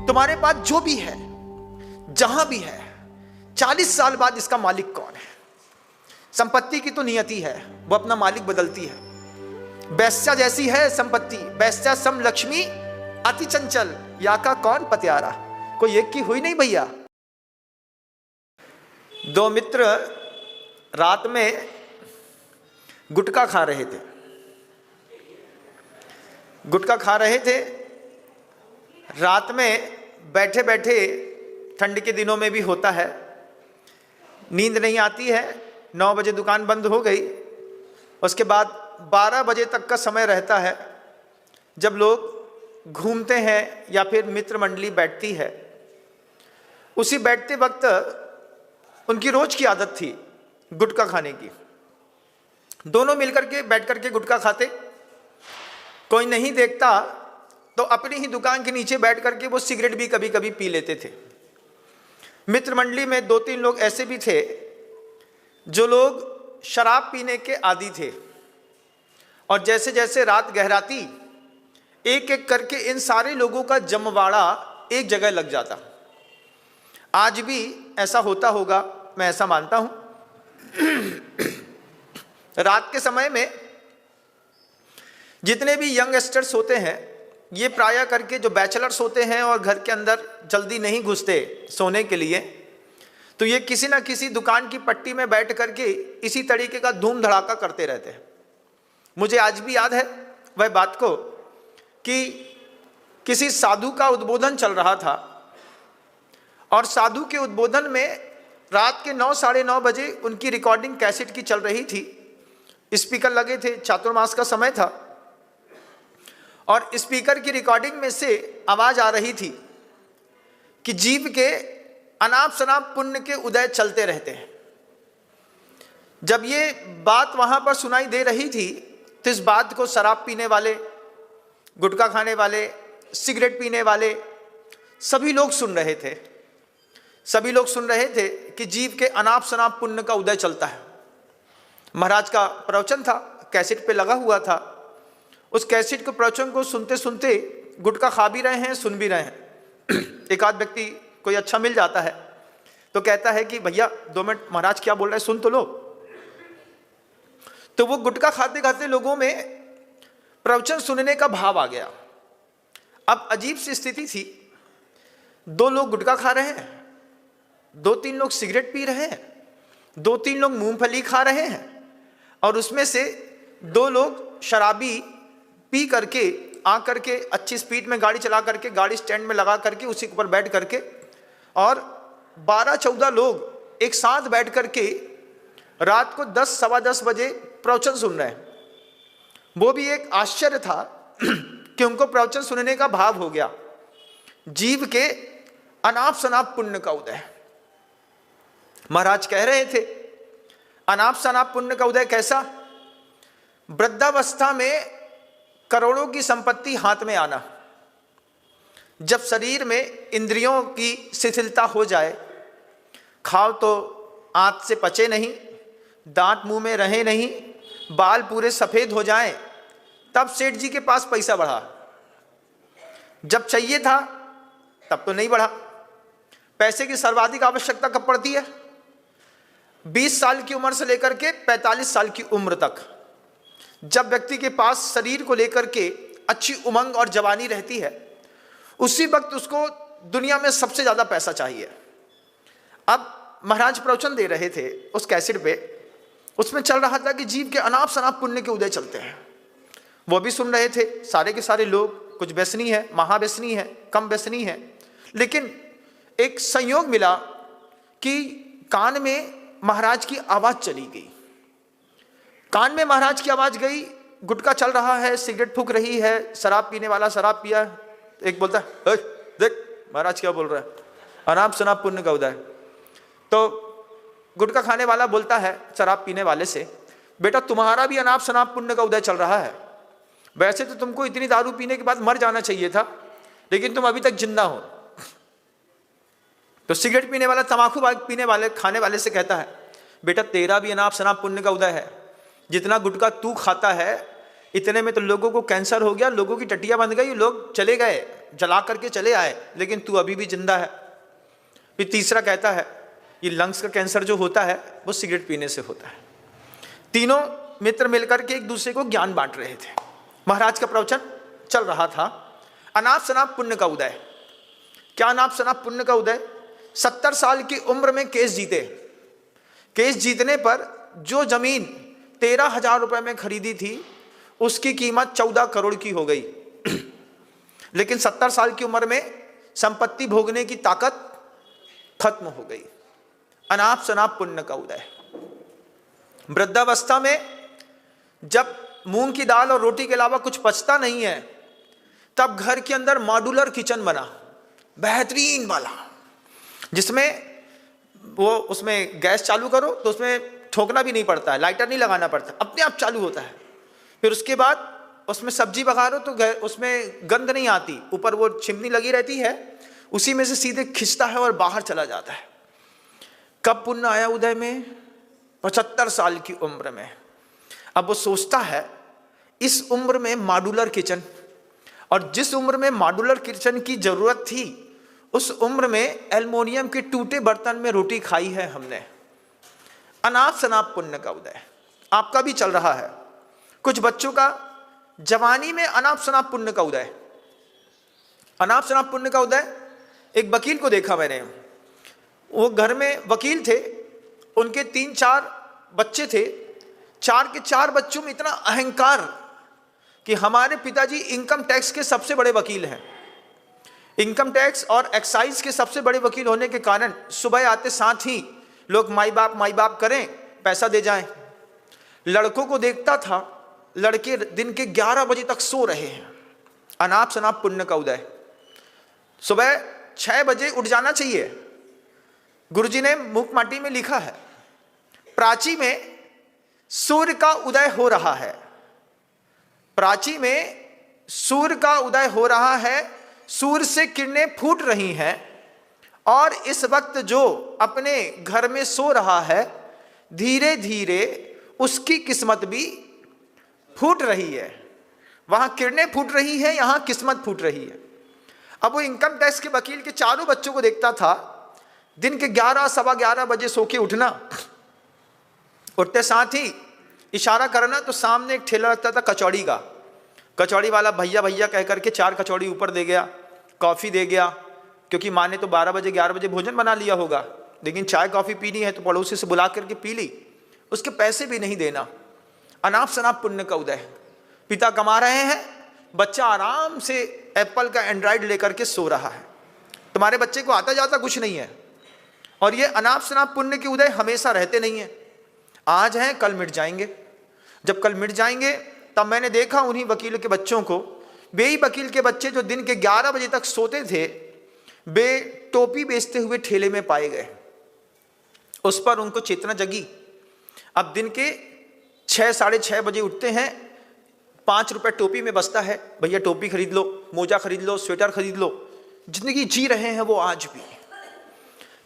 तुम्हारे पास जो भी है, जहां भी है, 40 साल बाद इसका मालिक कौन है? संपत्ति की तो नियति है, वो अपना मालिक बदलती है। वैश्या जैसी है संपत्ति, वैश्या सम लक्ष्मी अति चंचल, या का कौन पत्यारा। कोई एक की हुई नहीं भैया। दो मित्र रात में गुटखा खा रहे थे। गुटखा खा रहे थे रात में बैठे बैठे, ठंड के दिनों में भी होता है, नींद नहीं आती है। 9 बजे दुकान बंद हो गई। उसके बाद 12 बजे तक का समय रहता है जब लोग घूमते हैं या फिर मित्र मंडली बैठती है। उसी बैठते वक्त उनकी रोज की आदत थी गुटखा खाने की। दोनों मिलकर के बैठ करके गुटखा खाते। कोई नहीं देखता तो अपनी ही दुकान के नीचे बैठ करके वो सिगरेट भी कभी कभी पी लेते थे। मित्र मंडली में 2-3 लोग ऐसे भी थे जो लोग शराब पीने के आदी थे, और जैसे जैसे रात गहराती एक एक करके इन सारे लोगों का जमवाड़ा एक जगह लग जाता। आज भी ऐसा होता होगा, मैं ऐसा मानता हूं। रात के समय में जितने भी यंगस्टर्स होते हैं, ये प्राय करके जो बैचलर्स होते हैं और घर के अंदर जल्दी नहीं घुसते सोने के लिए, तो ये किसी ना किसी दुकान की पट्टी में बैठ करके इसी तरीके का धूम धड़ाका करते रहते हैं। मुझे आज भी याद है वह बात को कि किसी साधु का उद्बोधन चल रहा था, और साधु के उद्बोधन में रात के 9 साढ़े 9 बजे उनकी रिकॉर्डिंग कैसेट की चल रही थी। स्पीकर लगे थे, चातुर्मास का समय था, और स्पीकर की रिकॉर्डिंग में से आवाज आ रही थी कि जीव के अनाप शनाप पुण्य के उदय चलते रहते हैं। जब ये बात वहां पर सुनाई दे रही थी तो इस बात को शराब पीने वाले, गुटखा खाने वाले, सिगरेट पीने वाले सभी लोग सुन रहे थे। सभी लोग सुन रहे थे कि जीव के अनाप शनाप पुण्य का उदय चलता है। महाराज का प्रवचन था, कैसेट पे लगा हुआ था। उस कैसेट के प्रवचन को सुनते सुनते गुटखा खा भी रहे हैं, सुन भी रहे हैं। एक आध व्यक्ति कोई अच्छा मिल जाता है तो कहता है कि भैया 2 मिनट महाराज क्या बोल रहे हैं सुन तो लो। तो वो गुटखा खाते खाते लोगों में प्रवचन सुनने का भाव आ गया। अब अजीब सी स्थिति थी, 2 लोग गुटखा खा रहे हैं, 2-3 लोग सिगरेट पी रहे हैं, 2-3 लोग मूंगफली खा रहे हैं, और उसमें से 2 लोग शराबी पी करके आ करके अच्छी स्पीड में गाड़ी चला करके गाड़ी स्टैंड में लगा करके उसी के ऊपर बैठ करके, और 12-14 लोग एक साथ बैठ करके रात को 10 सवा 10 बजे प्रवचन सुन रहे हैं। वो भी एक आश्चर्य था कि उनको प्रवचन सुनने का भाव हो गया। जीव के अनाप शनाप पुण्य का उदय। महाराज कह रहे थे अनाप शनाप पुण्य का उदय कैसा? वृद्धावस्था में करोड़ों की संपत्ति हाथ में आना, जब शरीर में इंद्रियों की शिथिलता हो जाए, खाओ तो आंत से पचे नहीं, दांत मुंह में रहे नहीं, बाल पूरे सफेद हो जाएं, तब सेठ जी के पास पैसा बढ़ा। जब चाहिए था तब तो नहीं बढ़ा। पैसे की सर्वाधिक आवश्यकता कब पड़ती है? 20 साल की उम्र से लेकर के 45 साल की उम्र तक, जब व्यक्ति के पास शरीर को लेकर के अच्छी उमंग और जवानी रहती है, उसी वक्त उसको दुनिया में सबसे ज्यादा पैसा चाहिए। अब महाराज प्रवचन दे रहे थे उस कैसेट पे, उसमें चल रहा था कि जीव के अनाप शनाप पुण्य के उदय चलते हैं। वो भी सुन रहे थे सारे के सारे लोग, कुछ व्यसनी है, महाव्यसनी है, कम व्यसनी है, लेकिन एक संयोग मिला कि कान में महाराज की आवाज चली गई। कान में महाराज की आवाज गई, गुटखा चल रहा है, सिगरेट फूंक रही है, शराब पीने वाला शराब पिया, एक बोलता है देख महाराज क्या बोल रहा है, अनाप शनाप पुण्य का उदय। तो गुटखा खाने वाला बोलता है शराब पीने वाले से, बेटा तुम्हारा भी अनाप शनाप पुण्य का उदय चल रहा है। वैसे तो तुमको इतनी दारू पीने के बाद मर जाना चाहिए था, लेकिन तुम अभी तक जिंदा हो। तो सिगरेट पीने वाला, तंबाकू पीने वाले, खाने वाले से कहता है बेटा तेरा भी अनाप शनाप पुण्य का उदय है। जितना गुटखा तू खाता है इतने में तो लोगों को कैंसर हो गया, लोगों की टट्टियाँ बंध गई, लोग चले गए, जला करके चले आए, लेकिन तू अभी भी जिंदा है। फिर तीसरा कहता है ये लंग्स का कैंसर जो होता है वो सिगरेट पीने से होता है। तीनों मित्र मिलकर के एक दूसरे को ज्ञान बांट रहे थे। महाराज का प्रवचन चल रहा था, अनाप शनाप पुण्य का उदय। क्या अनाप शनाप पुण्य का उदय? 70 साल की उम्र में केस जीते। केस जीतने पर जो जमीन 13,000 रुपए में खरीदी थी उसकी कीमत 14 करोड़ की हो गई। लेकिन 70 साल की उम्र में संपत्ति भोगने की ताकत खत्म हो गई। अनाप शनाप पुण्य का उदय। वृद्धावस्था में जब मूंग की दाल और रोटी के अलावा कुछ बचता नहीं है, तब घर के अंदर मॉड्यूलर किचन बना, बेहतरीन वाला, जिसमें वो उसमें गैस चालू करो तो उसमें ठोकना भी नहीं पड़ता है, लाइटर नहीं लगाना पड़ता, अपने आप चालू होता है। फिर उसके बाद उसमें सब्जी पकाओ तो उसमें गंध नहीं आती, ऊपर वो चिमनी लगी रहती है, उसी में से सीधे खिंचता है और बाहर चला जाता है। कब पुण्य आया उदय में? 75 साल की उम्र में। अब वो सोचता है इस उम्र में मॉड्यूलर किचन, और जिस उम्र में मॉड्यूलर किचन की जरूरत थी उस उम्र में एल्युमिनियम के टूटे बर्तन में रोटी खाई है हमने। अनाप शनाप पुण्य का उदय आपका भी चल रहा है। कुछ बच्चों का जवानी में अनाप शनाप पुण्य का उदय। अनाप शनाप पुण्य का उदय, एक वकील को देखा मैंने, वो घर में वकील थे, उनके 3-4 बच्चे थे, 4 के 4 बच्चों में इतना अहंकार कि हमारे पिताजी इनकम टैक्स के सबसे बड़े वकील हैं। इनकम टैक्स और एक्साइज के सबसे बड़े वकील होने के कारण सुबह आते साथ ही लोग माई बाप करें, पैसा दे जाएं। लड़कों को देखता था, लड़के दिन के 11 बजे तक सो रहे हैं। अनाप शनाप पुण्य का उदय। सुबह 6 बजे उठ जाना चाहिए। गुरुजी ने मुख माटी में लिखा है, प्राची में सूर्य का उदय हो रहा है। प्राची में सूर्य का उदय हो रहा है, सूर्य से किरणें फूट रही हैं, और इस वक्त जो अपने घर में सो रहा है धीरे धीरे उसकी किस्मत भी फूट रही है। वहां किरणें फूट रही है, यहां किस्मत फूट रही है। अब वो इनकम टैक्स के वकील के चारों बच्चों को देखता था, दिन के 11 सवा 11 बजे सो के उठना, उठते साथ ही इशारा करना तो सामने एक ठेला लगता था कचौड़ी का। कचौड़ी वाला भैया भैया कह करके 4 कचौड़ी ऊपर दे गया, कॉफ़ी दे गया, क्योंकि माँ ने तो 12 बजे 11 बजे भोजन बना लिया होगा, लेकिन चाय कॉफ़ी पीनी है तो पड़ोसी से बुला करके पी ली, उसके पैसे भी नहीं देना। अनाप शनाप पुण्य का उदय। पिता कमा रहे हैं, बच्चा आराम से एप्पल का एंड्रॉयड लेकर के सो रहा है। तुम्हारे बच्चे को आता जाता कुछ नहीं है। और ये अनाप शनाप पुण्य के उदय हमेशा रहते नहीं हैं, आज हैं कल मिट जाएंगे। जब कल मिट जाएंगे तब मैंने देखा उन्हीं वकील के बच्चों को, बेई वकील के बच्चे जो दिन के 11 बजे तक सोते थे, बे टोपी बेचते हुए ठेले में पाए गए। उस पर उनको चेतना जगी। अब दिन के 6 साढ़े 6 बजे उठते हैं, 5 रुपए टोपी में बचता है, भैया टोपी खरीद लो, मोजा खरीद लो, स्वेटर खरीद लो। जिंदगी जी रहे हैं वो आज भी।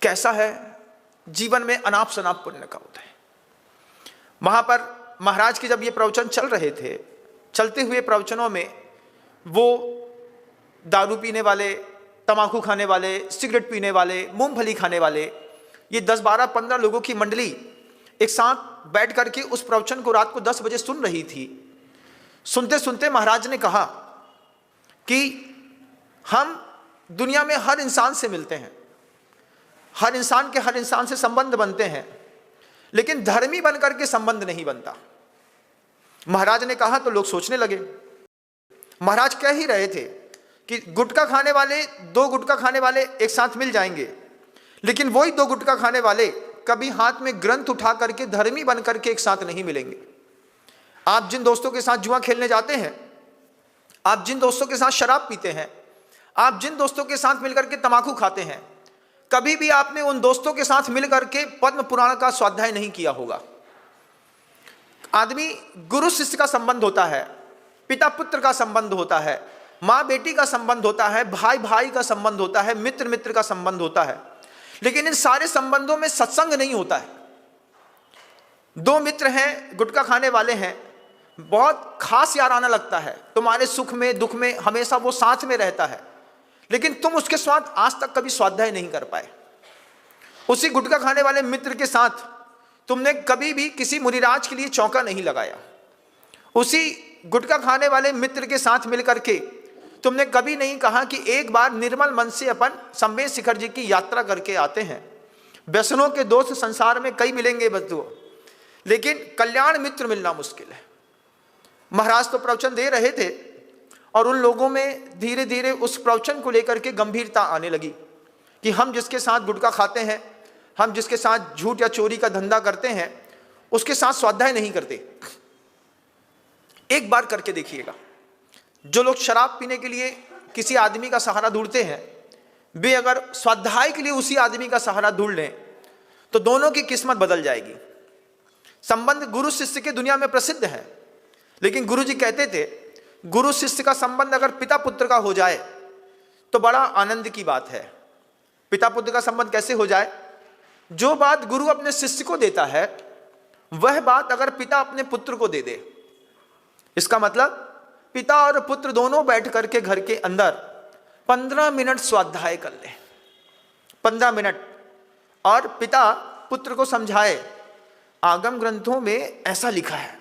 कैसा है जीवन में अनाप शनाप पुण्य का उदय। वहां पर महाराज के जब ये प्रवचन चल रहे थे, चलते हुए प्रवचनों में वो दारू पीने वाले, तम्बाकू खाने वाले, सिगरेट पीने वाले, मूंगफली खाने वाले, ये 10, 12, 15 लोगों की मंडली एक साथ बैठ करके उस प्रवचन को रात को 10 बजे सुन रही थी। सुनते सुनते महाराज ने कहा कि हम दुनिया में हर इंसान से मिलते हैं, हर इंसान के हर इंसान से संबंध बनते हैं, लेकिन धर्मी बनकर के संबंध नहीं बनता। महाराज ने कहा तो लोग सोचने लगे। महाराज कह ही रहे थे कि गुटखा खाने वाले, 2 गुटखा खाने वाले एक साथ मिल जाएंगे, लेकिन वही 2 गुटखा खाने वाले कभी हाथ में ग्रंथ उठा करके धर्मी बन करके एक साथ नहीं मिलेंगे। आप जिन दोस्तों के साथ जुआ खेलने जाते हैं, आप जिन दोस्तों के साथ शराब पीते हैं, आप जिन दोस्तों के साथ मिलकर के तम्बाकू खाते हैं, कभी भी आपने उन दोस्तों के साथ मिलकर के पद्म पुराण का स्वाध्याय नहीं किया होगा। आदमी गुरु शिष्य का संबंध होता है, पिता पुत्र का संबंध होता है, माँ बेटी का संबंध होता है, भाई भाई का संबंध होता है, मित्र मित्र का संबंध होता है, लेकिन इन सारे संबंधों में सत्संग नहीं होता है। 2 मित्र हैं, गुटखा खाने वाले हैं, बहुत खास याराना लगता है, तुम्हारे सुख में दुख में हमेशा वो साथ में रहता है, लेकिन तुम उसके साथ आज तक कभी स्वाध्याय नहीं कर पाए। उसी गुटखा खाने वाले मित्र के साथ तुमने कभी भी किसी मुनिराज के लिए चौका नहीं लगाया। उसी गुटखा खाने वाले मित्र के साथ मिलकर के तुमने कभी नहीं कहा कि एक बार निर्मल मन से अपन संवेद शिखर जी की यात्रा करके आते हैं। व्यसनों के दोस्त संसार में कई मिलेंगे बंधुओं, लेकिन कल्याण मित्र मिलना मुश्किल है। महाराज तो प्रवचन दे रहे थे और उन लोगों में धीरे धीरे उस प्रवचन को लेकर के गंभीरता आने लगी कि हम जिसके साथ गुटखा खाते हैं, हम जिसके साथ झूठ या चोरी का धंधा करते हैं, उसके साथ स्वाध्याय नहीं करते। एक बार करके देखिएगा। जो लोग शराब पीने के लिए किसी आदमी का सहारा ढूंढते हैं, वे अगर स्वाध्याय के लिए उसी आदमी का सहारा ढूंढ लें तो दोनों की किस्मत बदल जाएगी। संबंध गुरु शिष्य के दुनिया में प्रसिद्ध है, लेकिन गुरु जी कहते थे गुरु शिष्य का संबंध अगर पिता पुत्र का हो जाए तो बड़ा आनंद की बात है। पिता पुत्र का संबंध कैसे हो जाए? जो बात गुरु अपने शिष्य को देता है वह बात अगर पिता अपने पुत्र को दे दे, इसका मतलब पिता और पुत्र दोनों बैठ करके घर के अंदर 15 मिनट स्वाध्याय कर ले, 15 मिनट, और पिता पुत्र को समझाए आगम ग्रंथों में ऐसा लिखा है।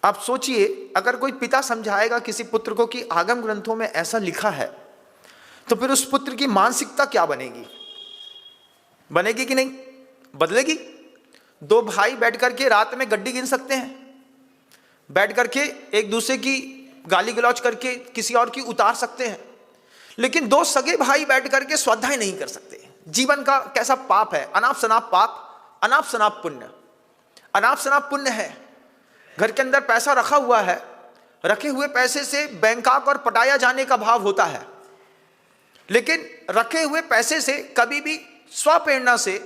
आप सोचिए, अगर कोई पिता समझाएगा किसी पुत्र को कि आगम ग्रंथों में ऐसा लिखा है, तो फिर उस पुत्र की मानसिकता क्या बनेगी? बनेगी कि नहीं? बदलेगी। दो भाई बैठ करके रात में गड्डी गिन सकते हैं, बैठ करके एक दूसरे की गाली गलौज करके किसी और की उतार सकते हैं, लेकिन दो सगे भाई बैठ करके स्वाध्याय नहीं कर सकते। जीवन का कैसा पाप है, अनाप शनाप पाप, अनाप शनाप पुण्य। अनाप शनाप पुण्य है। घर के अंदर पैसा रखा हुआ है, रखे हुए पैसे से बैंकॉक और पटाया जाने का भाव होता है, लेकिन रखे हुए पैसे से कभी भी स्वप्रेरणा से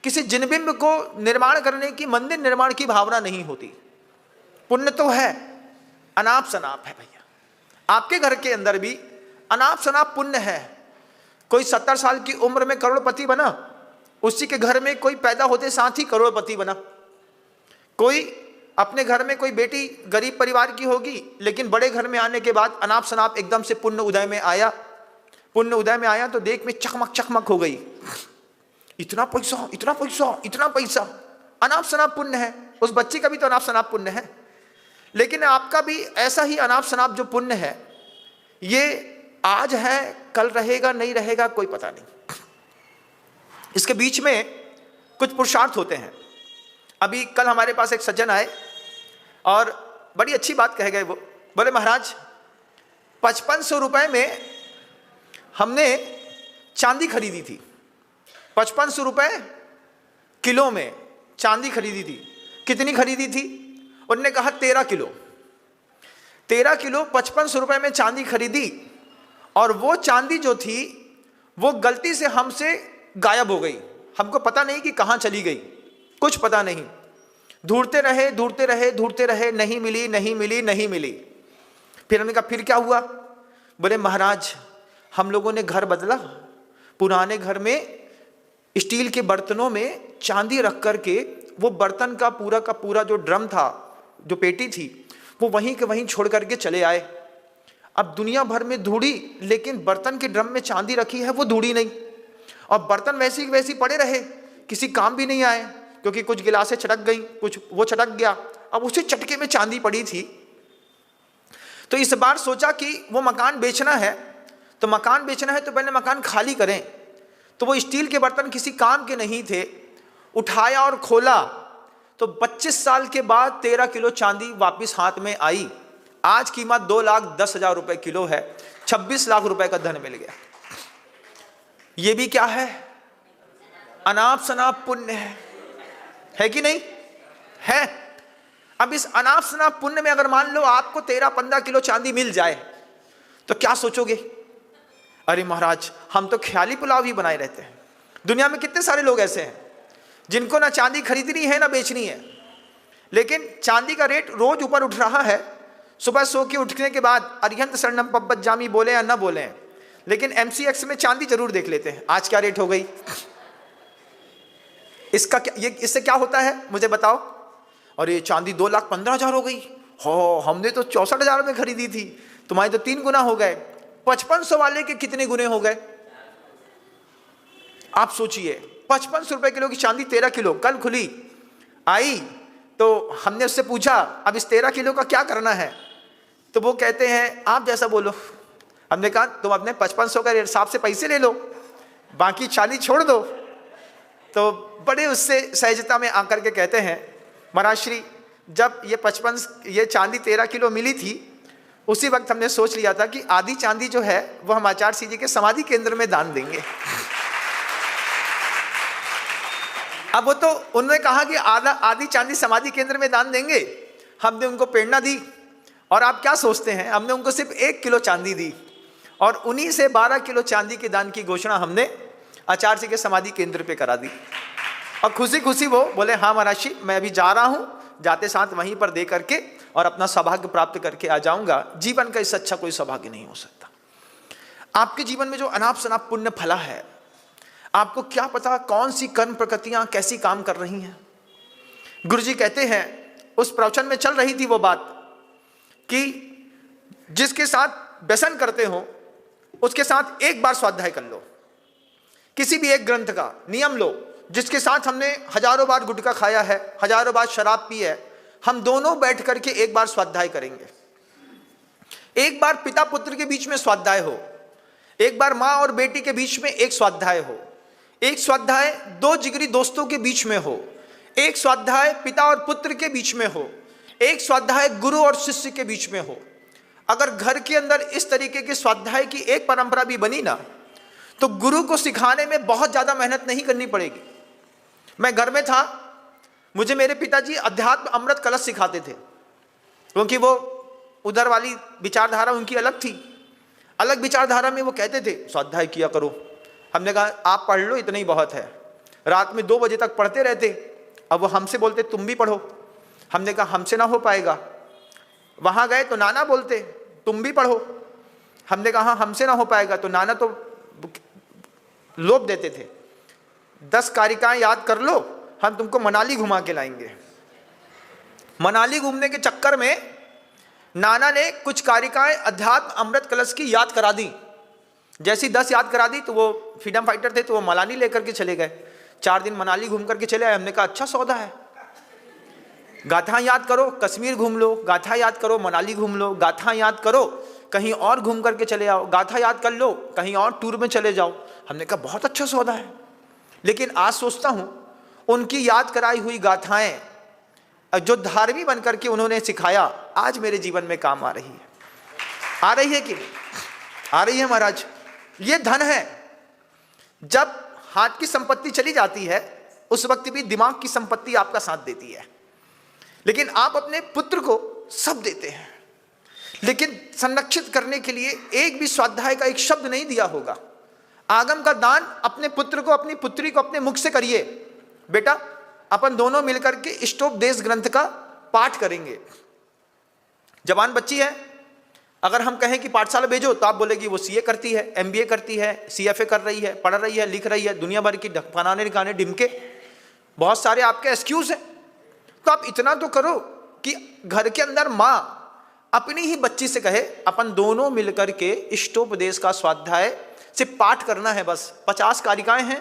किसी जिनबिंब को निर्माण करने की, मंदिर निर्माण की भावना नहीं होती। पुण्य तो है, अनाप शनाप है भैया। आपके घर के अंदर भी अनाप शनाप पुण्य है। कोई 70 साल की उम्र में करोड़पति बना, उसी के घर में कोई पैदा होते साथ ही करोड़पति बना। कोई अपने घर में कोई बेटी गरीब परिवार की होगी, लेकिन बड़े घर में आने के बाद अनाप शनाप एकदम से पुण्य उदय में आया। पुण्य उदय में आया तो देख में चकमक चकमक हो गई, इतना पैसा, इतना पैसा, इतना पैसा। अनाप शनाप पुण्य है। उस बच्चे का भी तो अनाप शनाप पुण्य है, लेकिन आपका भी ऐसा ही अनाप शनाप जो पुण्य है, ये आज है, कल रहेगा नहीं रहेगा कोई पता नहीं। इसके बीच में कुछ पुरुषार्थ होते हैं। अभी कल हमारे पास एक सज्जन आए और बड़ी अच्छी बात कह गए। वो बोले महाराज 5500 रुपए में हमने चांदी खरीदी थी, 5500 रुपए किलो में चांदी खरीदी थी। कितनी खरीदी थी? उन्होंने कहा 13 किलो। 13 किलो 5500 रुपए में चांदी खरीदी, और वो चांदी जो थी वो गलती से हमसे गायब हो गई। हमको पता नहीं कि कहाँ चली गई, कुछ पता नहीं। ढूंढते रहे ढूंढते रहे ढूंढते रहे, नहीं मिली नहीं मिली नहीं मिली। फिर हमने कहा फिर क्या हुआ? बोले महाराज हम लोगों ने घर बदला, पुराने घर में स्टील के बर्तनों में चांदी रख करके वो बर्तन का पूरा जो ड्रम था, जो पेटी थी, वो वहीं के वहीं छोड़ करके चले आए। अब दुनिया भर में ढूंढी, लेकिन बर्तन के ड्रम में चांदी रखी है वो ढूंढी नहीं, और बर्तन वैसे वैसे पड़े रहे, किसी काम भी नहीं आए, क्योंकि कुछ गिलासें चटक गई, कुछ वो चटक गया। अब उसी चटके में चांदी पड़ी थी। तो इस बार सोचा कि वो मकान बेचना है, तो मकान बेचना है तो पहले मकान खाली करें। तो वो स्टील के बर्तन किसी काम के नहीं थे, उठाया और खोला तो 25 साल के बाद 13 किलो चांदी वापस हाथ में आई। आज कीमत 2,10,000 रुपए किलो है, 26 लाख रुपए का धन मिल गया। ये भी क्या है? अनाप शनाप पुण्य है कि नहीं है? अब इस अनाप शनाप पुण्य में अगर मान लो आपको 13-15 किलो चांदी मिल जाए तो क्या सोचोगे? अरे महाराज हम तो ख्याली पुलाव ही बनाए रहते हैं। दुनिया में कितने सारे लोग ऐसे हैं जिनको ना चांदी खरीदनी है ना बेचनी है, लेकिन चांदी का रेट रोज ऊपर उठ रहा है। सुबह सो के उठने के बाद अरिहंत शरणम पब्बत जामी बोले या ना बोले, लेकिन MCX में चांदी जरूर देख लेते हैं आज क्या रेट हो गई। इसका क्या, ये इससे क्या होता है मुझे बताओ? और ये चांदी 2,15,000 हो गई, हो हमने तो 64,000 में खरीदी थी, तुम्हारे तो 3 गुना हो गए। 5500 वाले के कितने गुने हो गए आप सोचिए। 5500 रुपए किलो की चांदी 13 किलो कल खुली आई, तो हमने उससे पूछा अब इस 13 किलो का क्या करना है, तो वो कहते हैं आप जैसा बोलो। हमने कहा तुम अपने 5500 का हिसाब से पैसे ले लो, बाकी 40 छोड़ दो। तो बड़े उससे सहजता में आकर के कहते हैं महाराज श्री, जब ये चांदी 13 किलो मिली थी, उसी वक्त हमने सोच लिया था कि आधी चांदी जो है वो हम आचार्य सिंह जी के समाधि केंद्र में दान देंगे। अब वो तो उन्होंने कहा कि आधी चांदी समाधि केंद्र में दान देंगे, हमने उनको प्रेरणा दी, और आप क्या सोचते हैं, हमने उनको सिर्फ 1 किलो चांदी दी, और उन्हीं से 12 किलो चांदी के दान की घोषणा हमने आचार्य जी के समाधि केंद्र पे करा दी। और खुशी खुशी वो बोले हाँ महाराज जी मैं अभी जा रहा हूँ, जाते साथ वहीं पर दे करके और अपना सौभाग्य प्राप्त करके आ जाऊंगा। जीवन का इससे अच्छा कोई सौभाग्य नहीं हो सकता। आपके जीवन में जो अनाप शनाप पुण्य फला है, आपको क्या पता कौन सी कर्म प्रकृतियां कैसी काम कर रही हैं। गुरु जी कहते हैं, उस प्रवचन में चल रही थी वो बात कि जिसके साथ व्यसन करते हो उसके साथ एक बार स्वाध्याय कर लो, किसी भी एक ग्रंथ का नियम लो। जिसके साथ हमने हजारों बार गुटखा खाया है, हजारों बार शराब पी है, हम दोनों बैठ करके एक बार स्वाध्याय करेंगे। एक बार पिता पुत्र के बीच में स्वाध्याय हो, एक बार माँ और बेटी के बीच में एक स्वाध्याय हो, एक स्वाध्याय 2 जिगरी दोस्तों के बीच में हो, एक स्वाध्याय पिता और पुत्र के बीच में हो, एक स्वाध्याय गुरु और शिष्य के बीच में हो। अगर घर के अंदर इस तरीके के स्वाध्याय की एक परंपरा भी बनी ना, तो गुरु को सिखाने में बहुत ज्यादा मेहनत नहीं करनी पड़ेगी। मैं घर में था, मुझे मेरे पिताजी अध्यात्म अमृत कलश सिखाते थे, क्योंकि वो उधर वाली विचारधारा उनकी अलग थी। अलग विचारधारा में वो कहते थे स्वाध्याय किया करो। हमने कहा आप पढ़ लो, इतना ही बहुत है। रात में 2 बजे तक पढ़ते रहते। अब वो हमसे बोलते तुम भी पढ़ो। हमने कहा हमसे ना हो पाएगा। वहां गए तो नाना बोलते तुम भी पढ़ो। हमने कहा हमसे ना हो पाएगा। तो नाना तो लोभ देते थे, 10 कारिकाएं याद कर लो, हम तुमको मनाली घुमा के लाएंगे। मनाली घूमने के चक्कर में नाना ने कुछ कारिकाएं अध्यात्म अमृत कलश की याद करा दी। जैसी 10 याद करा दी तो वो फ्रीडम फाइटर थे, तो वो मनाली लेकर के चले गए। 4 दिन मनाली घूम करके चले आए। हमने कहा अच्छा सौदा है। गाथा याद करो, कश्मीर घूम लो, गाथा याद करो, मनाली घूम लो, गाथा याद करो, कहीं और घूम करके चले आओ, गाथा याद कर लो, कहीं और टूर में चले जाओ। हमने कहा बहुत अच्छा सौदा है। लेकिन आज सोचता हूं उनकी याद कराई हुई गाथाएं जो धार्मिक बन करके उन्होंने सिखाया, आज मेरे जीवन में काम आ रही है। आ रही है कि नहीं? आ रही है महाराज। ये धन है। जब हाथ की संपत्ति चली जाती है उस वक्त भी दिमाग की संपत्ति आपका साथ देती है। लेकिन आप अपने पुत्र को सब देते हैं, लेकिन संरक्षित करने के लिए एक भी स्वाध्याय का एक शब्द नहीं दिया होगा। आगम का दान अपने पुत्र को, अपनी पुत्री को अपने मुख से करिए। बेटा अपन दोनों मिलकर के इष्टोपदेश ग्रंथ का पाठ करेंगे। जवान बच्ची है, अगर हम कहें कि पाठशाला भेजो तो आप बोलेगी वो सीए करती है, एमबीए करती है, सीएफए कर रही है, पढ़ रही है, लिख रही है, दुनिया भर की फलाने गाने डिमके, बहुत सारे आपके एक्सक्यूज हैं। तो आप इतना तो करो कि घर के अंदर माँ अपनी ही बच्ची से कहे अपन दोनों मिलकर के इष्टोपदेश का स्वाध्याय से पाठ करना है। बस 50 कारिकाएं हैं।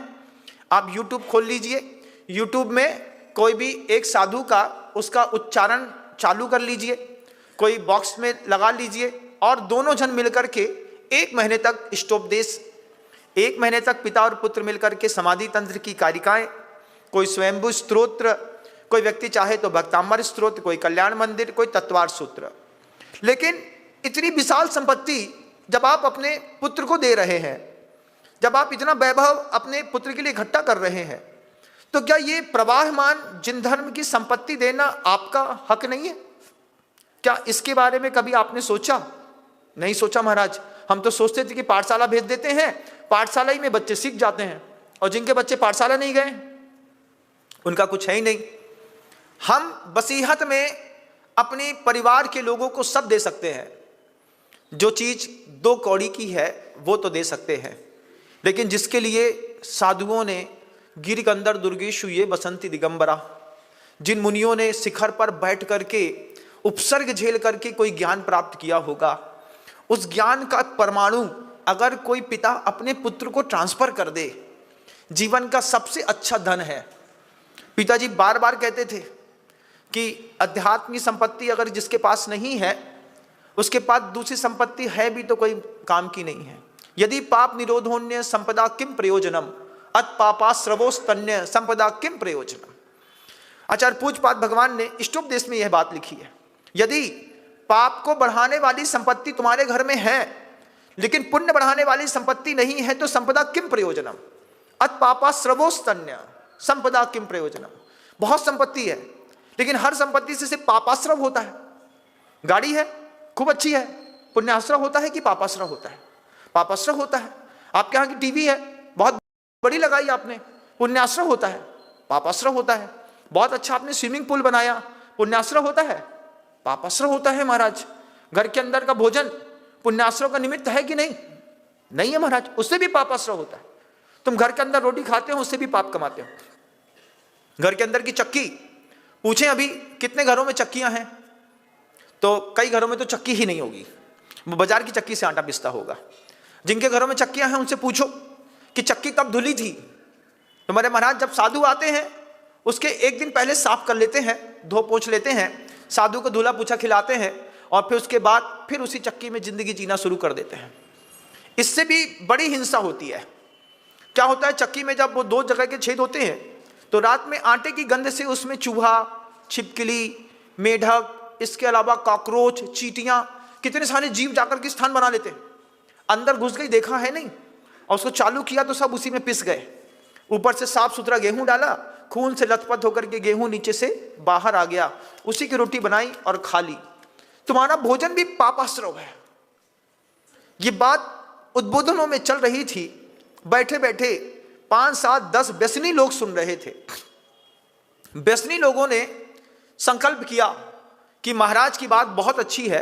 आप यूट्यूब खोल लीजिए, यूट्यूब में कोई भी एक साधु का उसका उच्चारण चालू कर लीजिए, कोई बॉक्स में लगा लीजिए, और दोनों जन मिलकर के 1 महीने तक इष्टोपदेश, 1 महीने तक पिता और पुत्र मिलकर के समाधि तंत्र की कारिकाएं, कोई स्वयंभू स्तोत्र, कोई व्यक्ति चाहे तो भक्तांबर स्तोत्र, कोई कल्याण मंदिर, कोई तत्वार सूत्र। लेकिन इतनी विशाल संपत्ति जब आप अपने पुत्र को दे रहे हैं, जब आप इतना वैभव अपने पुत्र के लिए इकट्ठा कर रहे हैं, तो क्या ये प्रवाहमान जिन धर्म की संपत्ति देना आपका हक नहीं है? क्या इसके बारे में कभी आपने सोचा? नहीं सोचा महाराज। हम तो सोचते थे कि पाठशाला भेज देते हैं, पाठशाला ही में बच्चे सीख जाते हैं, और जिनके बच्चे पाठशाला नहीं गए उनका कुछ है ही नहीं। हम वसीयत में अपने परिवार के लोगों को सब दे सकते हैं। जो चीज 2 कौड़ी की है वो तो दे सकते हैं, लेकिन जिसके लिए साधुओं ने गिरिकंदर दुर्गेशु ये बसंती दिगंबरा, जिन मुनियों ने शिखर पर बैठ करके उपसर्ग झेल करके कोई ज्ञान प्राप्त किया होगा, उस ज्ञान का परमाणु अगर कोई पिता अपने पुत्र को ट्रांसफर कर दे, जीवन का सबसे अच्छा धन है। पिताजी बार बार कहते थे कि अध्यात्म की संपत्ति अगर जिसके पास नहीं है, उसके पास दूसरी संपत्ति है भी तो कोई काम की नहीं है। यदि पाप निरोधोन्य संपदा किम प्रयोजनम, अत पापाश्रवोस्तन्य संपदा किम प्रयोजनम। आचार्य पूज्यपाद भगवान ने इष्टोपदेश में यह बात लिखी है। यदि पाप को बढ़ाने वाली संपत्ति तुम्हारे घर में है लेकिन पुण्य बढ़ाने वाली संपत्ति नहीं है तो संपदा किम प्रयोजनम, अत पापाश्रवोस्तन्य संपदा किम प्रयोजनम। बहुत संपत्ति है लेकिन हर संपत्ति से सिर्फ पापाश्रव होता है। गाड़ी है खूब अच्छी है, पुण्याश्रव होता है कि पापाश्रव होता है? पापाश्रव होता है। आपके यहाँ की टीवी है बहुत बड़ी लगाई आपने, पुण्याश्रव होता है, पापाश्रव होता है। बहुत अच्छा आपने स्विमिंग पूल बनाया, पुण्याश्रव होता है, पापाश्रव होता है महाराज। घर के अंदर का भोजन पुण्याश्रव का निमित्त है कि नहीं? नहीं है महाराज, उससे भी पापाश्रव होता है। तुम घर के अंदर रोटी खाते हो, उससे भी पाप कमाते हो। घर के अंदर की चक्की, पूछें अभी कितने घरों में चक्कियां हैं, तो कई घरों में तो चक्की ही नहीं होगी, वो बाजार की चक्की से आटा पिसता होगा। जिनके घरों में चक्कियां हैं उनसे पूछो कि चक्की कब धुली थी। तुम्हारे महाराज जब साधु आते हैं उसके एक दिन पहले साफ कर लेते हैं, धो पोंछ लेते हैं, साधु को धुला पूछा खिलाते हैं और फिर उसके बाद फिर उसी चक्की में जिंदगी जीना शुरू कर देते हैं। इससे भी बड़ी हिंसा होती है। क्या होता है, चक्की में जब वो 2 जगह के छेद होते हैं तो रात में आटे की गंध से उसमें चूहा, छिपकली, मेढक, इसके अलावा कॉकरोच, चींटियां, कितने सारे जीव जाकर के स्थान बना लेते हैं। अंदर घुस गई, देखा है नहीं, और उसको चालू किया तो सब उसी में पिस गए। ऊपर से साफ सुथरा गेहूं डाला, खून से लथपथ होकर के गेहूं नीचे से बाहर आ गया, उसी की रोटी बनाई और खा ली। तुम्हारा भोजन भी पापाश्रव है। ये बात उद्बोधनों में चल रही थी, बैठे बैठे 5, 7, 10 व्यसनी लोग सुन रहे थे। व्यसनी लोगों ने संकल्प किया कि महाराज की बात बहुत अच्छी है,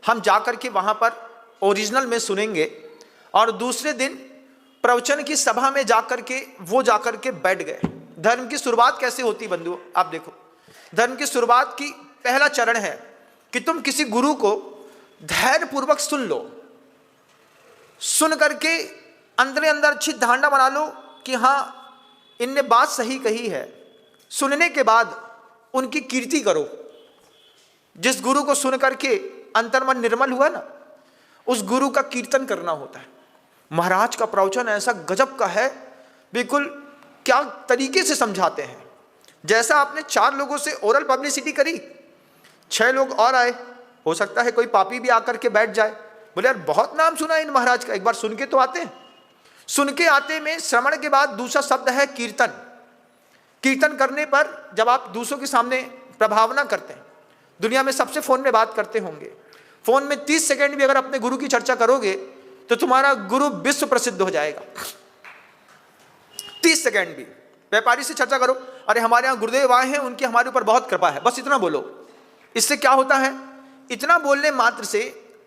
हम जाकर के वहां पर ओरिजिनल में सुनेंगे। और दूसरे दिन प्रवचन की सभा में जाकर के वो जाकर के बैठ गए। धर्म की शुरुआत कैसे होती बंधुओं, आप देखो, धर्म की शुरुआत की पहला चरण है कि तुम किसी गुरु को धैर्य पूर्वक सुन लो, सुन करके अंदर अंदर अच्छी धारणा बना लो कि हाँ इनने बात सही कही है। सुनने के बाद उनकी कीर्ति करो। जिस गुरु को सुन करके अंतर्मन निर्मल हुआ ना, उस गुरु का कीर्तन करना होता है। महाराज का प्रवचन ऐसा गजब का है, बिल्कुल क्या तरीके से समझाते हैं। जैसा आपने 4 लोगों से ओरल पब्लिसिटी करी, 6 लोग और आए, हो सकता है कोई पापी भी आकर के बैठ जाए, बोले यार बहुत नाम सुना इन महाराज का, एक बार सुन के तो आते हैं। सुन के आते में श्रवण के बाद दूसरा शब्द है कीर्तन। कीर्तन करने पर जब आप दूसरों के सामने प्रभावना करते हैं, दुनिया में सबसे फोन में बात करते होंगे, फोन में 30 सेकंड भी अगर अपने गुरु की चर्चा करोगे तो तुम्हारा गुरु विश्व प्रसिद्ध हो जाएगा। 30 सेकंड भी व्यापारी से चर्चा करो, अरे हमारे यहाँ गुरुदेव आए हैं, उनकी हमारे ऊपर बहुत कृपा है, बस इतना बोलो। इससे क्या होता है, इतना बोलने मात्र से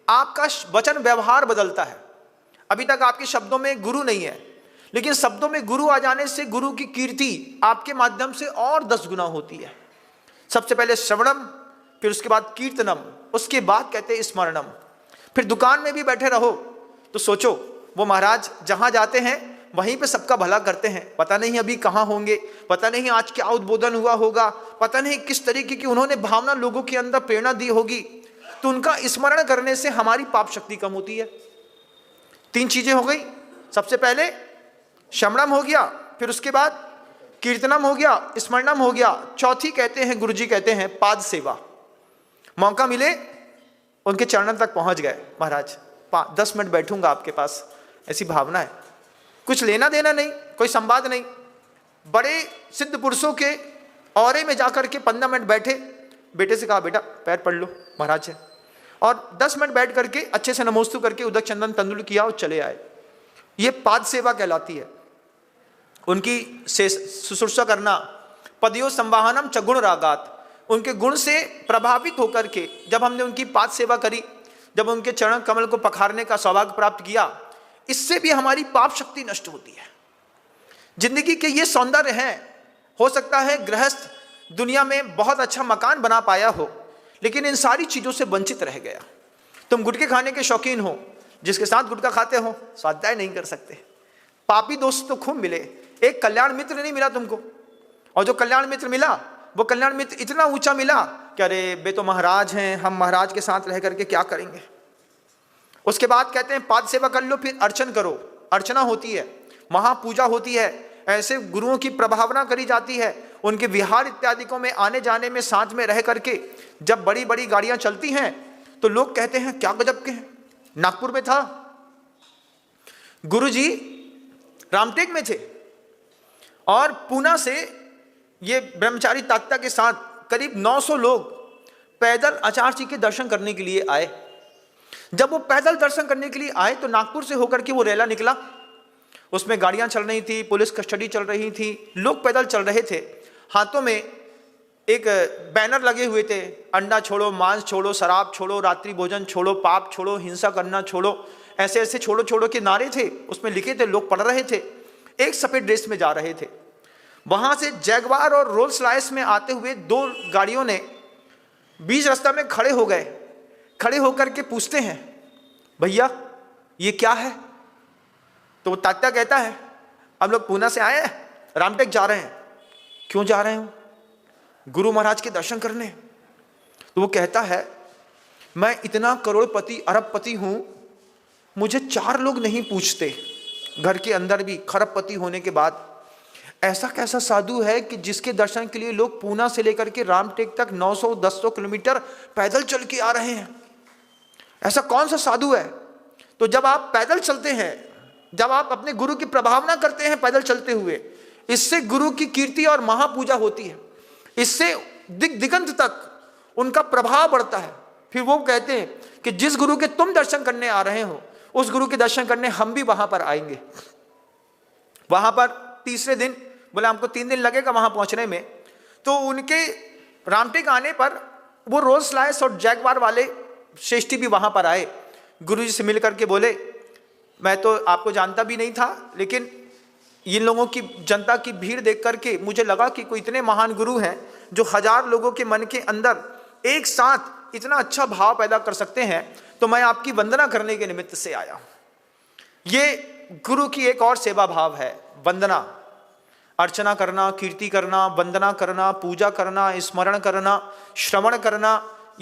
आपका वचन व्यवहार बदलता है। अभी तक आपके शब्दों में गुरु नहीं है, लेकिन शब्दों में गुरु आ जाने से गुरु की कीर्ति आपके माध्यम से और 10 गुना होती है। सबसे पहले श्रवणम, फिर उसके बाद कीर्तनम, उसके बाद कहते हैं स्मरणम। फिर दुकान में भी बैठे रहो तो सोचो वो महाराज जहां जाते हैं वहीं पे सबका भला करते हैं। पता नहीं अभी कहाँ होंगे, पता नहीं आज क्या उद्बोधन हुआ होगा, पता नहीं किस तरीके की उन्होंने भावना लोगों के अंदर प्रेरणा दी होगी। तो उनका स्मरण करने से हमारी पाप शक्ति कम होती है। 3 चीजें हो गई, सबसे पहले श्रवणम हो गया, फिर उसके बाद कीर्तनम हो गया, स्मरणम हो गया, चौथी कहते हैं गुरुजी कहते हैं पाद सेवा। मौका मिले उनके चरणों तक पहुंच गए, महाराज 10 मिनट बैठूंगा आपके पास, ऐसी भावना है। कुछ लेना देना नहीं, कोई संवाद नहीं, बड़े सिद्ध पुरुषों के औरे में जाकर के 15 मिनट बैठे, बेटे से कहा बेटा पैर पड़ लो महाराज है, और 10 मिनट बैठ करके अच्छे से नमोस्तु करके उदक चंदन तंदुल किया और चले आए। ये पाद सेवा कहलाती है। उनकी शुश्रूषा करना, पदयो संवाहनम च गुण रागात, उनके गुण से प्रभावित होकर के जब हमने उनकी पाद सेवा करी, जब उनके चरण कमल को पखारने का सौभाग्य प्राप्त किया, इससे भी हमारी पाप शक्ति नष्ट होती है। जिंदगी के ये सौंदर्य हैं। हो सकता है गृहस्थ दुनिया में बहुत अच्छा मकान बना पाया हो, लेकिन इन सारी चीज़ों से वंचित रह गया। तुम गुटखे खाने के शौकीन हो, जिसके साथ गुटखा खाते हो स्वाध्याय नहीं कर सकते। पापी दोस्त तो खूब मिले, एक कल्याण मित्र नहीं मिला तुमको। और जो कल्याण मित्र मिला वो कल्याण मित्र इतना ऊंचा मिला कि अरे बे तो महाराज हैं, हम महाराज के साथ रह करके क्या करेंगे। उसके बाद कहते हैं पाद सेवा कर लो, फिर अर्चन करो। अर्चना होती है, महापूजा होती है, ऐसे गुरुओं की प्रभावना करी जाती है। उनके विहार इत्यादिकों में आने जाने में साथ में रह करके जब बड़ी बड़ी गाड़ियां चलती हैं तो लोग कहते हैं क्या गजब के हैं। नागपुर में था, गुरुजी रामटेक में थे और पूना से ये ब्रह्मचारी ताकता के साथ करीब 900 लोग पैदल आचार्य जी के दर्शन करने के लिए आए। जब वो पैदल दर्शन करने के लिए आए तो नागपुर से होकर के वो रेला निकला। उसमें गाड़ियां चल रही थी, पुलिस कस्टडी चल रही थी, लोग पैदल चल रहे थे। हाथों में एक बैनर लगे हुए थे, अंडा छोड़ो, मांस छोड़ो, शराब छोड़ो, रात्रि भोजन छोड़ो, पाप छोड़ो, हिंसा करना छोड़ो, ऐसे ऐसे छोड़ो छोड़ो के नारे थे उसमें लिखे थे। लोग पढ़ रहे थे, एक सफेद ड्रेस में जा रहे थे। वहां से जैगवार और रोल्स रॉयस में आते हुए 2 गाड़ियों ने बीच रास्ता में खड़े हो गए। खड़े होकर के पूछते हैं भैया ये क्या है। तो वो तात्या कहता है हम लोग पूना से आए हैं, रामटेक जा रहे हैं। क्यों जा रहे हो? गुरु महाराज के दर्शन करने। तो वो कहता है मैं इतना करोड़पति अरबपति हूं, मुझे 4 लोग नहीं पूछते, घर के अंदर भी खरबपति होने के बाद। ऐसा कैसा साधु है कि जिसके दर्शन के लिए लोग पूना से लेकर के रामटेक तक 900-1000 किलोमीटर पैदल चल के आ रहे हैं। ऐसा कौन सा साधु है? तो जब आप पैदल चलते हैं, जब आप अपने गुरु की प्रभावना करते हैं पैदल चलते हुए, इससे गुरु की कीर्ति और महापूजा होती है। इससे दिगंत तक उनका प्रभाव बढ़ता है। फिर वो कहते हैं कि जिस गुरु के तुम दर्शन करने आ रहे हो उस गुरु के दर्शन करने हम भी वहां पर आएंगे। वहां पर तीसरे दिन बोले हमको 3 दिन लगेगा वहां पहुंचने में। तो उनके रामटेक आने पर वो रोल्स रॉयस और जैगवार वाले श्रेष्ठी भी वहां पर आए। गुरु जी से मिल करके बोले मैं तो आपको जानता भी नहीं था, लेकिन इन लोगों की जनता की भीड़ देख करके मुझे लगा कि कोई इतने महान गुरु हैं जो 1000 लोगों के मन के अंदर एक साथ इतना अच्छा भाव पैदा कर सकते हैं, तो मैं आपकी वंदना करने के निमित्त से आया। ये गुरु की एक और सेवा भाव है, वंदना। अर्चना करना, कीर्ति करना, वंदना करना, पूजा करना, स्मरण करना, श्रवण करना,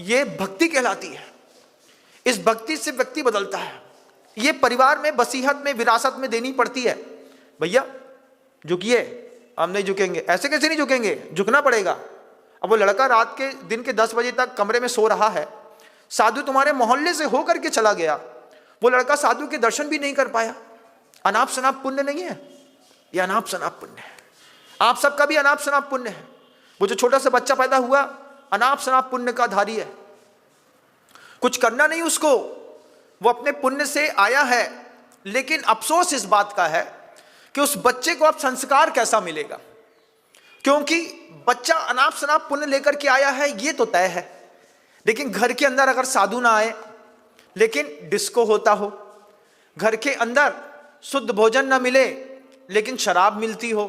ये भक्ति कहलाती है। इस भक्ति से व्यक्ति बदलता है। ये परिवार में, वसीयत में, विरासत में देनी पड़ती है। भैया झुकिए, हम नहीं झुकेंगे। ऐसे कैसे नहीं झुकेंगे? झुकना पड़ेगा। अब वो लड़का रात के दिन के 10 बजे तक कमरे में सो रहा है, साधु तुम्हारे मोहल्ले से हो करके चला गया, वो लड़का साधु के दर्शन भी नहीं कर पाया। अनाप शनाप पुण्य नहीं है, ये अनाप शनाप पुण्य है। आप सबका भी अनाप शनाप पुण्य है। वो जो छोटा सा बच्चा पैदा हुआ अनाप शनाप पुण्य का धारी है। कुछ करना नहीं उसको, वो अपने पुण्य से आया है। लेकिन अफसोस इस बात का है कि उस बच्चे को अब संस्कार कैसा मिलेगा, क्योंकि बच्चा अनाप शनाप पुण्य लेकर के आया है ये तो तय है। लेकिन घर के अंदर अगर साधु ना आए, लेकिन डिस्को होता हो, घर के अंदर शुद्ध भोजन ना मिले लेकिन शराब मिलती हो।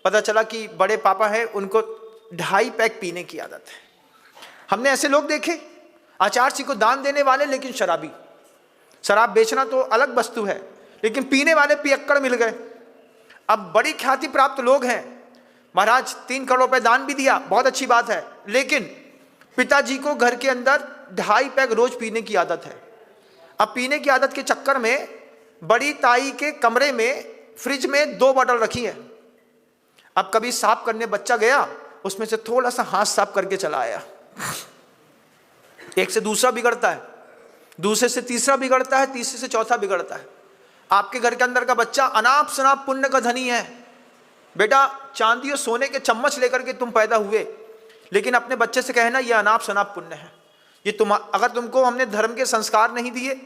पता चला कि बड़े पापा है, उनको 2.5 पैक पीने की आदत है। हमने ऐसे लोग देखे, आचार्य जी को दान देने वाले लेकिन शराबी। शराब बेचना तो अलग वस्तु है, लेकिन पीने वाले पियक्कड़ मिल गए। अब बड़ी ख्याति प्राप्त लोग हैं, महाराज 3 करोड़ रुपए दान भी दिया, बहुत अच्छी बात है, लेकिन पिताजी को घर के अंदर 2.5 पैक रोज पीने की आदत है। अब पीने की आदत के चक्कर में बड़ी ताई के कमरे में फ्रिज में 2 बॉटल रखी है। अब कभी साफ करने बच्चा गया, उसमें से थोड़ा सा हाथ साफ करके चला आया। एक से दूसरा बिगड़ता है, दूसरे से तीसरा बिगड़ता है, तीसरे से चौथा बिगड़ता है। आपके घर के अंदर का बच्चा अनाप शनाप पुण्य का धनी है। बेटा चांदी और सोने के चम्मच लेकर के तुम पैदा हुए, लेकिन अपने बच्चे से कहना यह अनाप शनाप पुण्य है। ये अगर तुमको हमने धर्म के संस्कार नहीं दिए,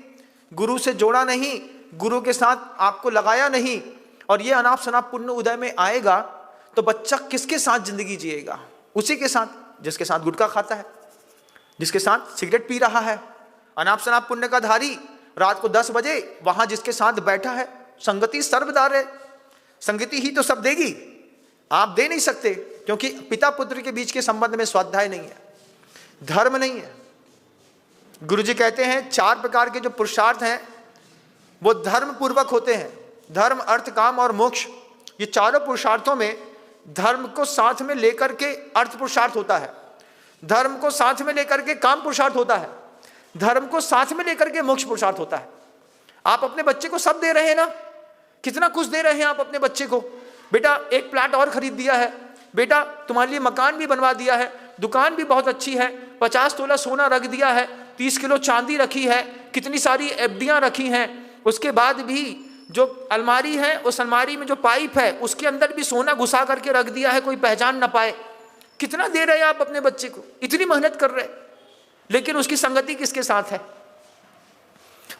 गुरु से जोड़ा नहीं, गुरु के साथ आपको लगाया नहीं, और ये अनाप शनाप पुण्य उदय में आएगा, तो बच्चा किसके साथ जिंदगी जिएगा? उसी के साथ जिसके साथ गुटखा खाता है, जिसके साथ सिगरेट पी रहा है। अनाप शनाप पुण्य का धारी रात को 10 बजे वहां जिसके साथ बैठा है। संगति सर्वदार है, संगति ही तो सब देगी। आप दे नहीं सकते, क्योंकि पिता पुत्र के बीच के संबंध में स्वाध्याय नहीं है। धर्म नहीं है। गुरुजी कहते हैं 4 प्रकार के जो पुरुषार्थ हैं वो धर्म पूर्वक होते हैं। धर्म, अर्थ, काम और मोक्ष, ये चारों पुरुषार्थों में धर्म को साथ में लेकर के अर्थ पुरुषार्थ होता है, धर्म को साथ में लेकर के काम पुरुषार्थ होता है, धर्म को साथ में लेकर के मोक्ष पुरुषार्थ होता है। आप अपने बच्चे को सब दे रहे हैं ना, कितना कुछ दे रहे हैं आप अपने बच्चे को। बेटा एक प्लाट और खरीद दिया है, बेटा तुम्हारे लिए मकान भी बनवा दिया है, दुकान भी बहुत अच्छी है, 50 तोला सोना रख दिया है, 30 किलो चांदी रखी है, कितनी सारी एफडियां रखी हैं, उसके बाद भी जो अलमारी है उस अलमारी में जो पाइप है उसके अंदर भी सोना घुसा करके रख दिया है, कोई पहचान ना पाए। कितना दे रहे हैं आप अपने बच्चे को, इतनी मेहनत कर रहे हैं, लेकिन उसकी संगति किसके साथ है?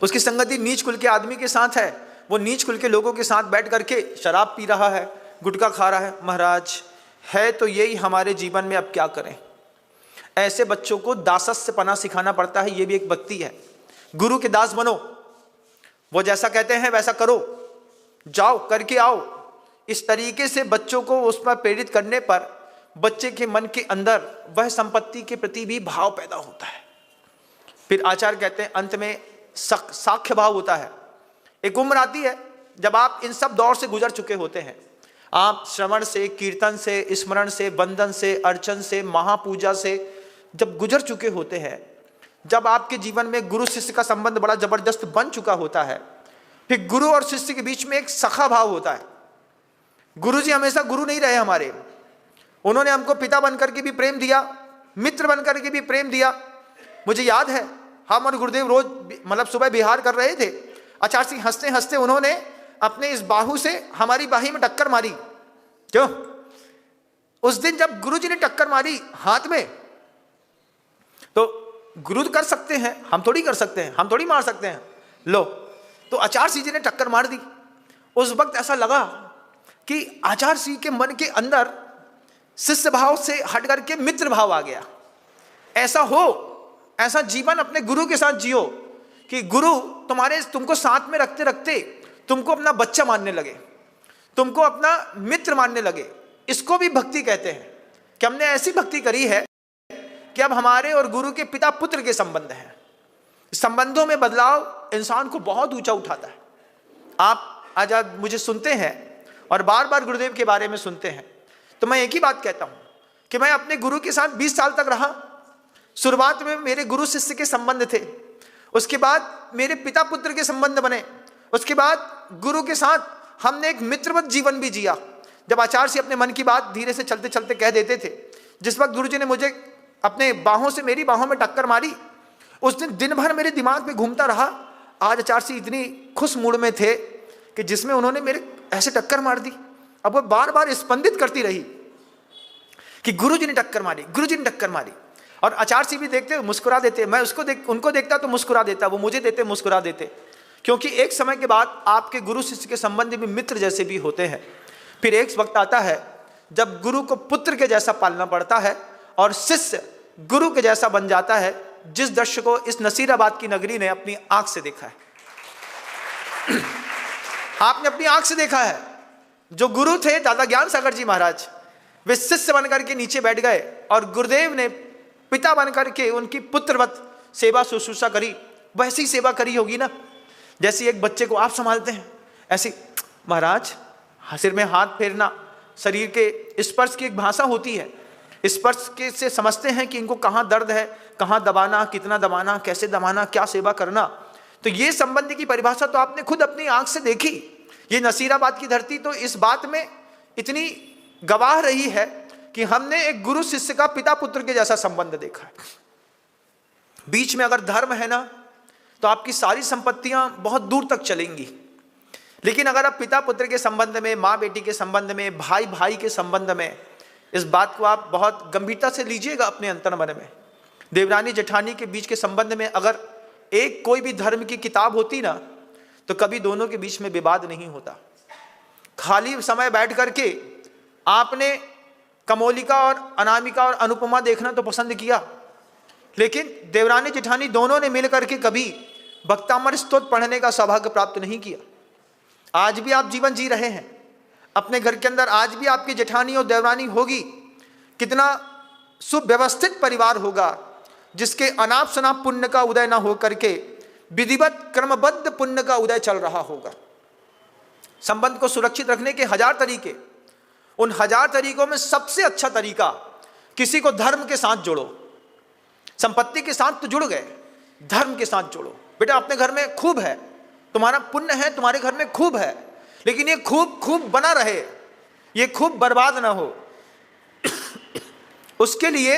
उसकी संगति नीच कुल के आदमी के साथ है। वो नीच कुल के लोगों के साथ बैठ करके शराब पी रहा है, गुटखा खा रहा है। महाराज है तो यही हमारे जीवन में, अब क्या करें। ऐसे बच्चों को दासस्य पना सिखाना पड़ता है, ये भी एक भक्ति है। गुरु के दास बनो, वो जैसा कहते हैं वैसा करो, जाओ करके आओ। इस तरीके से बच्चों को उस पर प्रेरित करने पर बच्चे के मन के अंदर वह संपत्ति के प्रति भी भाव पैदा होता है। फिर आचार्य कहते हैं अंत में साख्य भाव होता है। एक उम्र आती है जब आप इन सब दौर से गुजर चुके होते हैं। आप श्रवण से, कीर्तन से, स्मरण से, वंदन से, अर्चन से, महापूजा से जब गुजर चुके होते हैं, जब आपके जीवन में गुरु शिष्य का संबंध बड़ा जबरदस्त बन चुका होता है, फिर गुरु और शिष्य के बीच में एक सखा भाव होता है। गुरु जी हमेशा गुरु नहीं रहे हमारे, उन्होंने हमको पिता बनकर के भी प्रेम दिया, मित्र बनकर के भी प्रेम दिया। मुझे याद है हम और गुरुदेव रोज मतलब सुबह विहार कर रहे थे, आचार्य सिंह हंसते हंसते उन्होंने अपने इस बाहु से हमारी बाही में टक्कर मारी। क्यों? उस दिन जब गुरु जी ने टक्कर मारी हाथ में, तो गुरु कर सकते हैं, हम थोड़ी कर सकते हैं, हम थोड़ी मार सकते हैं। लो, तो आचार्य सिंह जी ने टक्कर मार दी। उस वक्त ऐसा लगा कि आचार्य सिंह के मन के अंदर शिष्य भाव से हट करके मित्र भाव आ गया। ऐसा हो, ऐसा जीवन अपने गुरु के साथ जियो कि गुरु तुमको साथ में रखते रखते तुमको अपना बच्चा मानने लगे, तुमको अपना मित्र मानने लगे। इसको भी भक्ति कहते हैं कि हमने ऐसी भक्ति करी है कि अब हमारे और गुरु के पिता पुत्र के संबंध हैं। संबंधों में बदलाव इंसान को बहुत ऊंचा उठाता है। आप आज मुझे सुनते हैं और बार बार गुरुदेव के बारे में सुनते हैं, तो मैं एक ही बात कहता हूं कि मैं अपने गुरु के साथ 20 साल तक रहा। शुरुआत में मेरे गुरु शिष्य के संबंध थे, उसके बाद मेरे पिता पुत्र के संबंध बने, उसके बाद गुरु के साथ हमने एक मित्रवत जीवन भी जिया। जब आचार्य से अपने मन की बात धीरे से चलते चलते कह देते थे, जिस वक्त गुरु जी ने मुझे अपने बाहों से मेरी बाहों में टक्कर मारी, उस दिन भर मेरे दिमाग में घूमता रहा। आज आचार्य से इतनी खुश मूड में थे कि जिसमें उन्होंने मेरे ऐसे टक्कर मार दी। अब वो बार बार स्पंदित करती रही कि गुरु जी ने टक्कर मारी, गुरु जी ने टक्कर मारी। और आचार्य जी भी देखते मुस्कुरा देते, मैं उनको देखता तो मुस्कुरा देता, वो मुझे देते मुस्कुरा देते। क्योंकि एक समय के बाद आपके गुरु शिष्य के संबंध भी मित्र जैसे भी होते हैं। फिर एक वक्त आता है जब गुरु को पुत्र के जैसा पालना पड़ता है और शिष्य गुरु के जैसा बन जाता है, जिस दृश्य को इस नसीराबाद की नगरी ने अपनी आंख से देखा है। आपने अपनी आंख से देखा है, जो गुरु थे दादा ज्ञान सागर जी महाराज, वे शिष्य बनकर के नीचे बैठ गए और गुरुदेव ने पिता बनकर के उनकी पुत्रवत सेवा शुश्रूषा करी। वैसी सेवा करी होगी ना जैसी एक बच्चे को आप संभालते हैं, ऐसी महाराज सिर में हाथ फेरना, शरीर के स्पर्श की एक भाषा होती है। स्पर्श के से समझते हैं कि इनको कहाँ दर्द है, कहाँ दबाना, कितना दबाना, कैसे दबाना, क्या सेवा करना। तो ये संबंध की परिभाषा तो आपने खुद अपनी आंख से देखी। ये नसीराबाद की धरती तो इस बात में इतनी गवाह रही है कि हमने एक गुरु शिष्य का पिता पुत्र के जैसा संबंध देखा है। बीच में अगर धर्म है ना तो आपकी सारी संपत्तियां बहुत दूर तक चलेंगी, लेकिन अगर आप पिता पुत्र के संबंध में, माँ बेटी के संबंध में, भाई भाई के संबंध में, इस बात को आप बहुत गंभीरता से लीजिएगा अपने अंतर्मन में। देवरानी जेठानी के बीच के संबंध में अगर एक कोई भी धर्म की किताब होती ना तो कभी दोनों के बीच में विवाद नहीं होता। खाली समय बैठ करके आपने कमोलिका और अनामिका और अनुपमा देखना तो पसंद किया, लेकिन देवरानी जेठानी दोनों ने मिलकर के कभी भक्तामर स्तोत्र पढ़ने का सौभाग्य प्राप्त नहीं किया। आज भी आप जीवन जी रहे हैं अपने घर के अंदर, आज भी आपकी जेठानी और देवरानी होगी। कितना सुव्यवस्थित परिवार होगा, जिसके अनाप शनाप पुण्य का उदय ना हो करके विधिवत क्रमबद्ध पुण्य का उदय चल रहा होगा। संबंध को सुरक्षित रखने के 1000 तरीके, उन 1000 तरीकों में सबसे अच्छा तरीका, किसी को धर्म के साथ जोड़ो। संपत्ति के साथ तो जुड़ गए, धर्म के साथ जोड़ो। बेटा अपने घर में खूब है, तुम्हारा पुण्य है, तुम्हारे घर में खूब है, लेकिन ये खूब खूब बना रहे, ये खूब बर्बाद ना हो। उसके लिए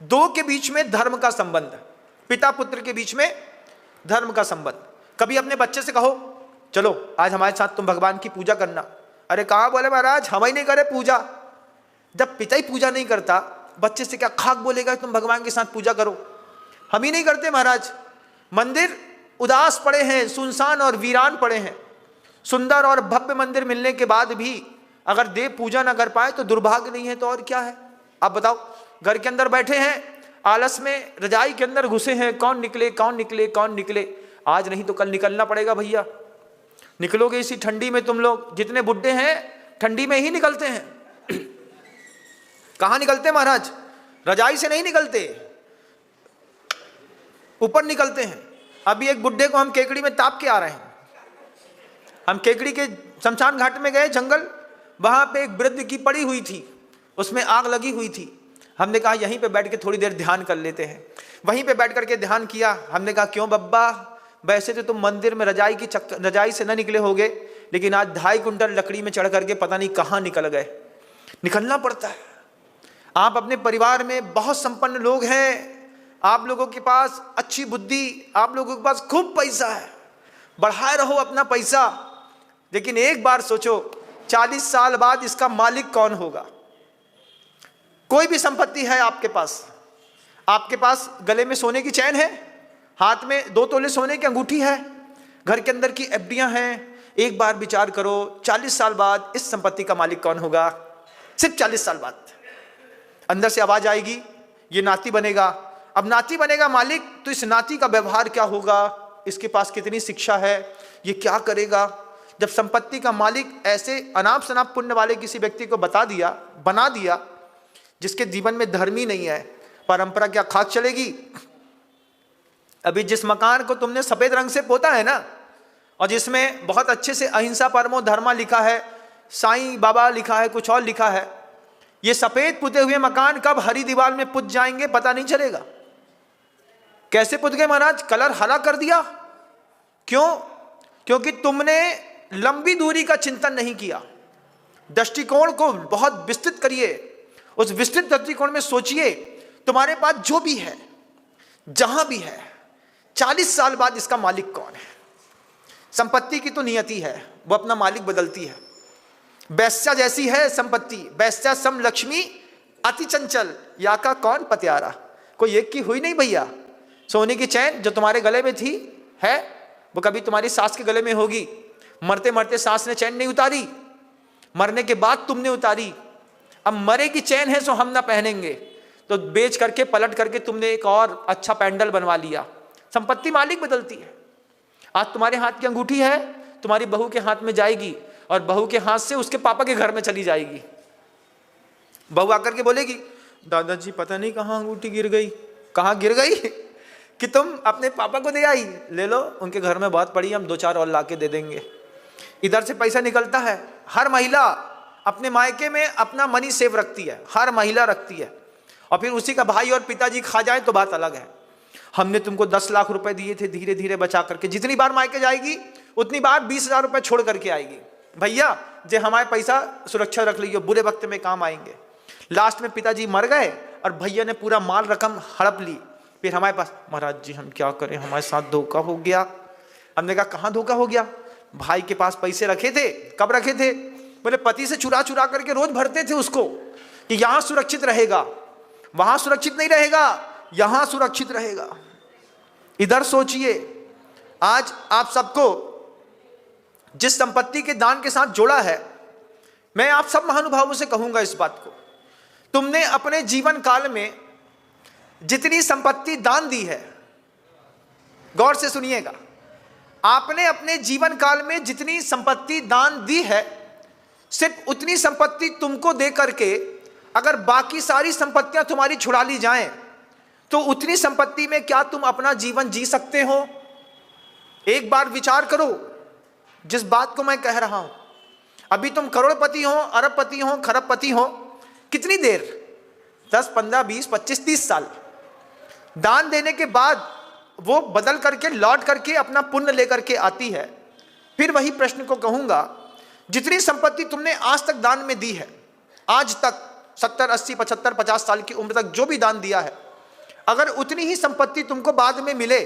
दो के बीच में धर्म का संबंध, पिता पुत्र के बीच में धर्म का संबंध। कभी अपने बच्चे से कहो चलो आज हमारे साथ तुम भगवान की पूजा करना। अरे कहाँ बोले महाराज, हम ही नहीं करे पूजा। जब पिता ही पूजा नहीं करता, बच्चे से क्या खाक बोलेगा तुम भगवान के साथ पूजा करो। हम ही नहीं करते महाराज। मंदिर उदास पड़े हैं, सुनसान और वीरान पड़े हैं। सुंदर और भव्य मंदिर मिलने के बाद भी अगर देव पूजा ना कर पाए तो दुर्भाग्य नहीं है तो और क्या है। आप बताओ, घर के अंदर बैठे हैं, आलस में रजाई के अंदर घुसे हैं, कौन निकले कौन निकले कौन निकले। आज नहीं तो कल निकलना पड़ेगा भैया। निकलोगे इसी ठंडी में तुम लोग, जितने बुड्ढे हैं ठंडी में ही निकलते हैं। कहां निकलते महाराज, रजाई से नहीं निकलते, ऊपर निकलते हैं। अभी एक बुड्ढे को हम केकड़ी में ताप के आ रहे हैं। हम केकड़ी के शमशान घाट में गए, जंगल, वहां पे एक वृद्ध की पड़ी हुई थी, उसमें आग लगी हुई थी। हमने कहा यहीं पे बैठ के थोड़ी देर ध्यान कर लेते हैं। वहीं पे बैठ करके ध्यान किया। हमने कहा क्यों बब्बा, वैसे तो तुम मंदिर में रजाई से न निकले होगे, लेकिन आज 2.5 कुंटल लकड़ी में चढ़ करके पता नहीं कहाँ निकल गए। निकलना पड़ता है। आप अपने परिवार में बहुत संपन्न लोग हैं, आप लोगों के पास अच्छी बुद्धि, आप लोगों के पास खूब पैसा है, बढ़ाए रहो अपना पैसा, लेकिन एक बार सोचो 40 साल बाद इसका मालिक कौन होगा। कोई भी संपत्ति है आपके पास गले में सोने की चैन है, हाथ में 2 तोले सोने की अंगूठी है, घर के अंदर की एफडियां हैं। एक बार विचार करो 40 साल बाद इस संपत्ति का मालिक कौन होगा। सिर्फ 40 साल बाद अंदर से आवाज आएगी, ये नाती बनेगा। अब नाती बनेगा मालिक, तो इस नाती का व्यवहार क्या होगा, इसके पास कितनी शिक्षा है, ये क्या करेगा। जब संपत्ति का मालिक ऐसे अनाप शनाप पुण्य वाले किसी व्यक्ति को बना दिया, जिसके जीवन में धर्म ही नहीं है, परंपरा क्या खाक चलेगी। अभी जिस मकान को तुमने सफेद रंग से पोता है ना, और जिसमें बहुत अच्छे से अहिंसा परमो धर्मा लिखा है, साईं बाबा लिखा है, कुछ और लिखा है, ये सफेद पुते हुए मकान कब हरी दीवार में पुत जाएंगे पता नहीं चलेगा। कैसे पुत गए महाराज, कलर हरा कर दिया। क्यों? क्योंकि तुमने लंबी दूरी का चिंतन नहीं किया। दृष्टिकोण को बहुत विस्तृत करिए, उस विस्तृत दृष्टिकोण में सोचिए, तुम्हारे पास जो भी है, जहां भी है, 40 साल बाद इसका मालिक कौन है। संपत्ति की तो नियति है, वो अपना मालिक बदलती है। वैश्या जैसी है संपत्ति, वैश्या सम लक्ष्मी अति चंचल, या का कौन पत्यारा। कोई एक की हुई नहीं भैया। सोने की चैन जो तुम्हारे गले में थी है, वो कभी तुम्हारी सास के गले में होगी। मरते मरते सास ने चैन नहीं उतारी, मरने के बाद तुमने उतारी। अब मरे की चैन है सो हम ना पहनेंगे, तो बेच करके पलट करके तुमने एक और अच्छा पैंडल बनवा लिया। संपत्ति मालिक बदलती है। आज तुम्हारे हाथ की अंगूठी है, तुम्हारी बहू के हाथ में जाएगी, और बहू के हाथ से उसके पापा के घर में चली जाएगी। बहू आकर के बोलेगी, दादाजी पता नहीं कहाँ अंगूठी गिर गई। कहाँ गिर गई कि तुम अपने पापा को दे आई, ले लो, उनके घर में बहुत पड़ी, हम 2-4 और ला के दे देंगे। इधर से पैसा निकलता है। हर महिला अपने मायके में अपना मनी सेव रखती है, हर महिला रखती है, और फिर उसी का भाई और पिताजी खा जाए तो बात अलग है। हमने तुमको 10 लाख रुपए दिए थे, धीरे धीरे बचा करके, जितनी बार मायके जाएगी उतनी बार 20,000 रुपए छोड़ करके आएगी। भैया जे हमारे पैसा सुरक्षा रख लियो, बुरे वक्त में काम आएंगे। लास्ट में पिताजी मर गए और भैया ने पूरा माल रकम हड़प ली। फिर हमारे पास, महाराज जी हम क्या करें, हमारे साथ धोखा हो गया। हमने कहा कहाँ धोखा हो गया? भाई के पास पैसे रखे थे। कब रखे थे? बोले पति से चुरा चुरा करके रोज भरते थे उसको, कि यहां सुरक्षित रहेगा, वहां सुरक्षित नहीं रहेगा, यहां सुरक्षित रहेगा। इधर सोचिए, आज आप सबको जिस संपत्ति के दान के साथ जोड़ा है, मैं आप सब महानुभावों से कहूंगा इस बात को, तुमने अपने जीवन काल में जितनी संपत्ति दान दी है, गौर से सुनिएगा, आपने अपने जीवन काल में जितनी संपत्ति दान दी है, सिर्फ उतनी संपत्ति तुमको दे करके अगर बाकी सारी संपत्तियां तुम्हारी छुड़ा ली जाएं, तो उतनी संपत्ति में क्या तुम अपना जीवन जी सकते हो? एक बार विचार करो जिस बात को मैं कह रहा हूं। अभी तुम करोड़पति हो, अरबपति हो, खरबपति हो, कितनी देर, 10, 15, 20, 25, 30 साल दान देने के बाद वो बदल करके लौट करके अपना पुण्य लेकर के आती है। फिर वही प्रश्न को कहूंगा, जितनी संपत्ति तुमने आज तक दान में दी है, आज तक 70, 80, 75, 50 साल की उम्र तक जो भी दान दिया है, अगर उतनी ही संपत्ति तुमको बाद में मिले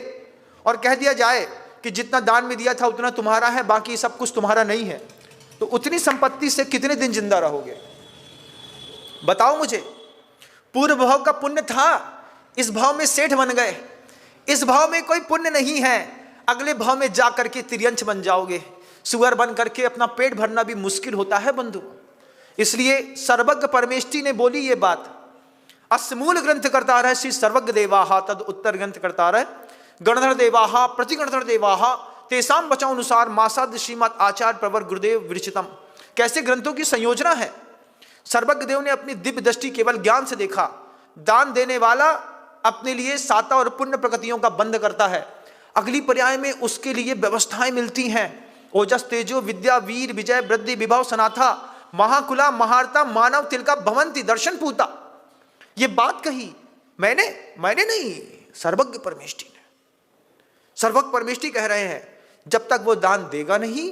और कह दिया जाए कि जितना दान में दिया था उतना तुम्हारा है, बाकी सब कुछ तुम्हारा नहीं है, तो उतनी संपत्ति से कितने दिन जिंदा रहोगे? बताओ मुझे। पूर्व भाव का पुण्य था, इस भाव में सेठ बन गए, इस भाव में कोई पुण्य नहीं है, अगले भाव में जाकर के तिर्यंच बन जाओगे। सुअर बन करके अपना पेट भरना भी मुश्किल होता है बंधु। इसलिए सर्वज्ञ परमेष्टि ने बोली ये बात, असमूल ग्रंथ करता रहे श्री सर्वज्ञ देवाहा तद उत्तर ग्रंथ करता रहे गणधर देवाहा प्रतिगणधर देवाहा तेसाम बचाओ अनुसार मासाद श्रीमद आचार्य प्रवर गुरुदेव विरचितम। कैसे ग्रंथों की संयोजना है। सर्वज्ञ देव ने अपनी दिव्य दृष्टि केवल ज्ञान से देखा। दान देने वाला अपने लिए साता और पुण्य प्रकृतियों का बंध करता है, अगली पर्याय में उसके लिए व्यवस्थाएं मिलती हैं। ओजस तेजो विद्या वीर विजय वृद्धि विभव सनाथा महाकुला महारता मानव तिलका भवंती दर्शन पूता। ये बात कही मैंने नहीं, सर्वज्ञ परमेष्टि ने। सर्वज्ञ परमेष्टि कह रहे हैं, जब तक वो दान देगा नहीं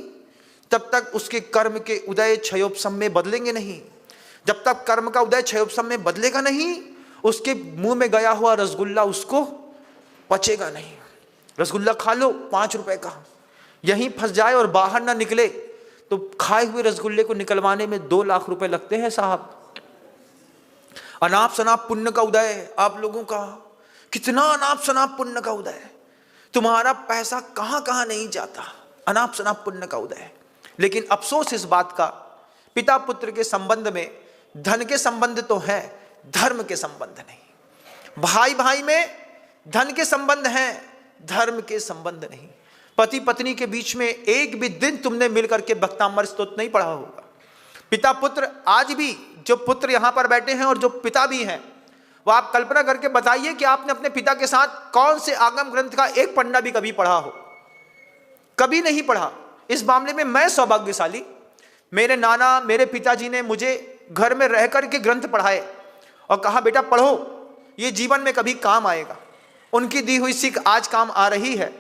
तब तक उसके कर्म के उदय क्षयोपशम में बदलेंगे नहीं। जब तक कर्म का उदय क्षयोपशम में बदलेगा नहीं, उसके मुंह में गया हुआ रसगुल्ला उसको पचेगा नहीं। रसगुल्ला खा लो 5 रुपए का, यहीं फंस जाए और बाहर ना निकले तो खाए हुए रसगुल्ले को निकलवाने में 2 लाख रुपए लगते हैं साहब। अनाप शनाप पुण्य का उदय आप लोगों का, कितना अनाप शनाप पुण्य का उदय, तुम्हारा पैसा कहां कहां नहीं जाता, अनाप शनाप पुण्य का उदय। लेकिन अफसोस इस बात का, पिता पुत्र के संबंध में धन के संबंध तो है, धर्म के संबंध नहीं। भाई भाई में धन के संबंध हैं, धर्म के संबंध नहीं। पति पत्नी के बीच में एक भी दिन तुमने मिलकर के भक्तामृत स्तोत्र नहीं पढ़ा होगा। पिता पुत्र, आज भी जो पुत्र यहां पर बैठे हैं और जो पिता भी हैं, वो आप कल्पना करके बताइए कि आपने अपने पिता के साथ कौन से आगम ग्रंथ का एक पन्ना भी कभी पढ़ा हो? कभी नहीं पढ़ा। इस मामले में मैं सौभाग्यशाली, मेरे नाना मेरे पिताजी ने मुझे घर में रह कर के ग्रंथ पढ़ाए और कहा बेटा पढ़ो, ये जीवन में कभी काम आएगा। उनकी दी हुई सीख आज काम आ रही है।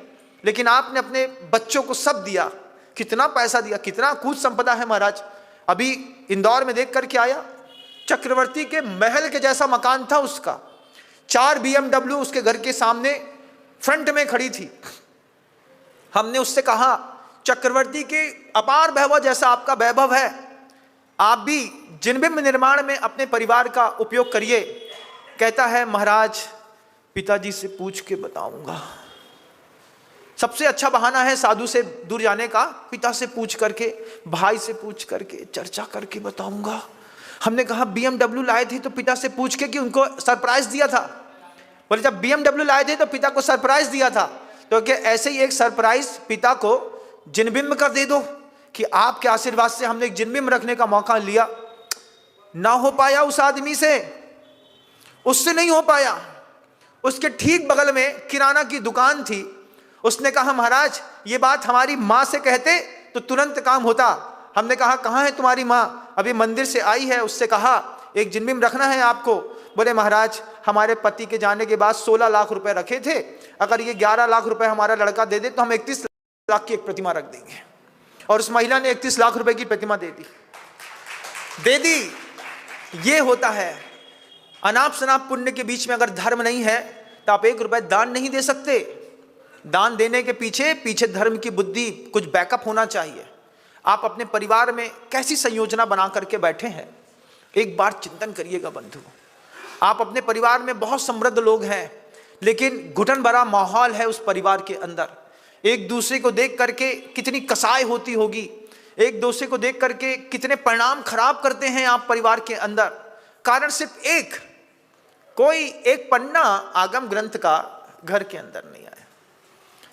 लेकिन आपने अपने बच्चों को सब दिया, कितना पैसा दिया, कितना कुछ संपदा है महाराज। अभी इंदौर में देख करके आया, चक्रवर्ती के महल के जैसा मकान था उसका, 4 BMW उसके घर के सामने फ्रंट में खड़ी थी। हमने उससे कहा चक्रवर्ती के अपार वैभव जैसा आपका वैभव है, आप भी जिनबिंब निर्माण में अपने परिवार का उपयोग करिए। कहता है महाराज पिताजी से पूछ के बताऊंगा। सबसे अच्छा बहाना है साधु से दूर जाने का, पिता से पूछ करके, भाई से पूछ करके, चर्चा करके बताऊंगा। हमने कहा BMW लाए थे तो पिता से पूछ के कि उनको सरप्राइज दिया था। बोले जब BMW लाए थे तो पिता को सरप्राइज दिया था, तो क्या ऐसे ही एक सरप्राइज पिता को जिनबिंब कर दे दो कि आपके आशीर्वाद से हमने एक जिनबिंब रखने का मौका लिया। ना हो पाया उस आदमी से, उससे नहीं हो पाया। उसके ठीक बगल में किराना की दुकान थी। उसने कहा महाराज ये बात हमारी माँ से कहते तो तुरंत काम होता। हमने कहा कहाँ है तुम्हारी माँ? अभी मंदिर से आई है, उससे कहा एक जिनबिंब रखना है आपको। बोले महाराज हमारे पति के जाने के बाद 16 लाख रुपए रखे थे, अगर ये 11 लाख रुपए हमारा लड़का दे दे तो हम 31 लाख की एक प्रतिमा रख देंगे। और उस महिला ने 31 लाख रुपए की प्रतिमा दे दी। ये होता है अनाप शनाप पुण्य के बीच में अगर धर्म नहीं है तो आप 1 रुपए दान नहीं दे सकते। दान देने के पीछे धर्म की बुद्धि, कुछ बैकअप होना चाहिए। आप अपने परिवार में कैसी संयोजना बना करके बैठे हैं, एक बार चिंतन करिएगा बंधु। आप अपने परिवार में बहुत समृद्ध लोग हैं, लेकिन घुटन भरा माहौल है उस परिवार के अंदर। एक दूसरे को देख करके कितनी कसाई होती होगी, एक दूसरे को देख करके कितने परिणाम खराब करते हैं आप परिवार के अंदर। कारण सिर्फ एक, कोई एक पन्ना आगम ग्रंथ का घर के अंदर नहीं आया।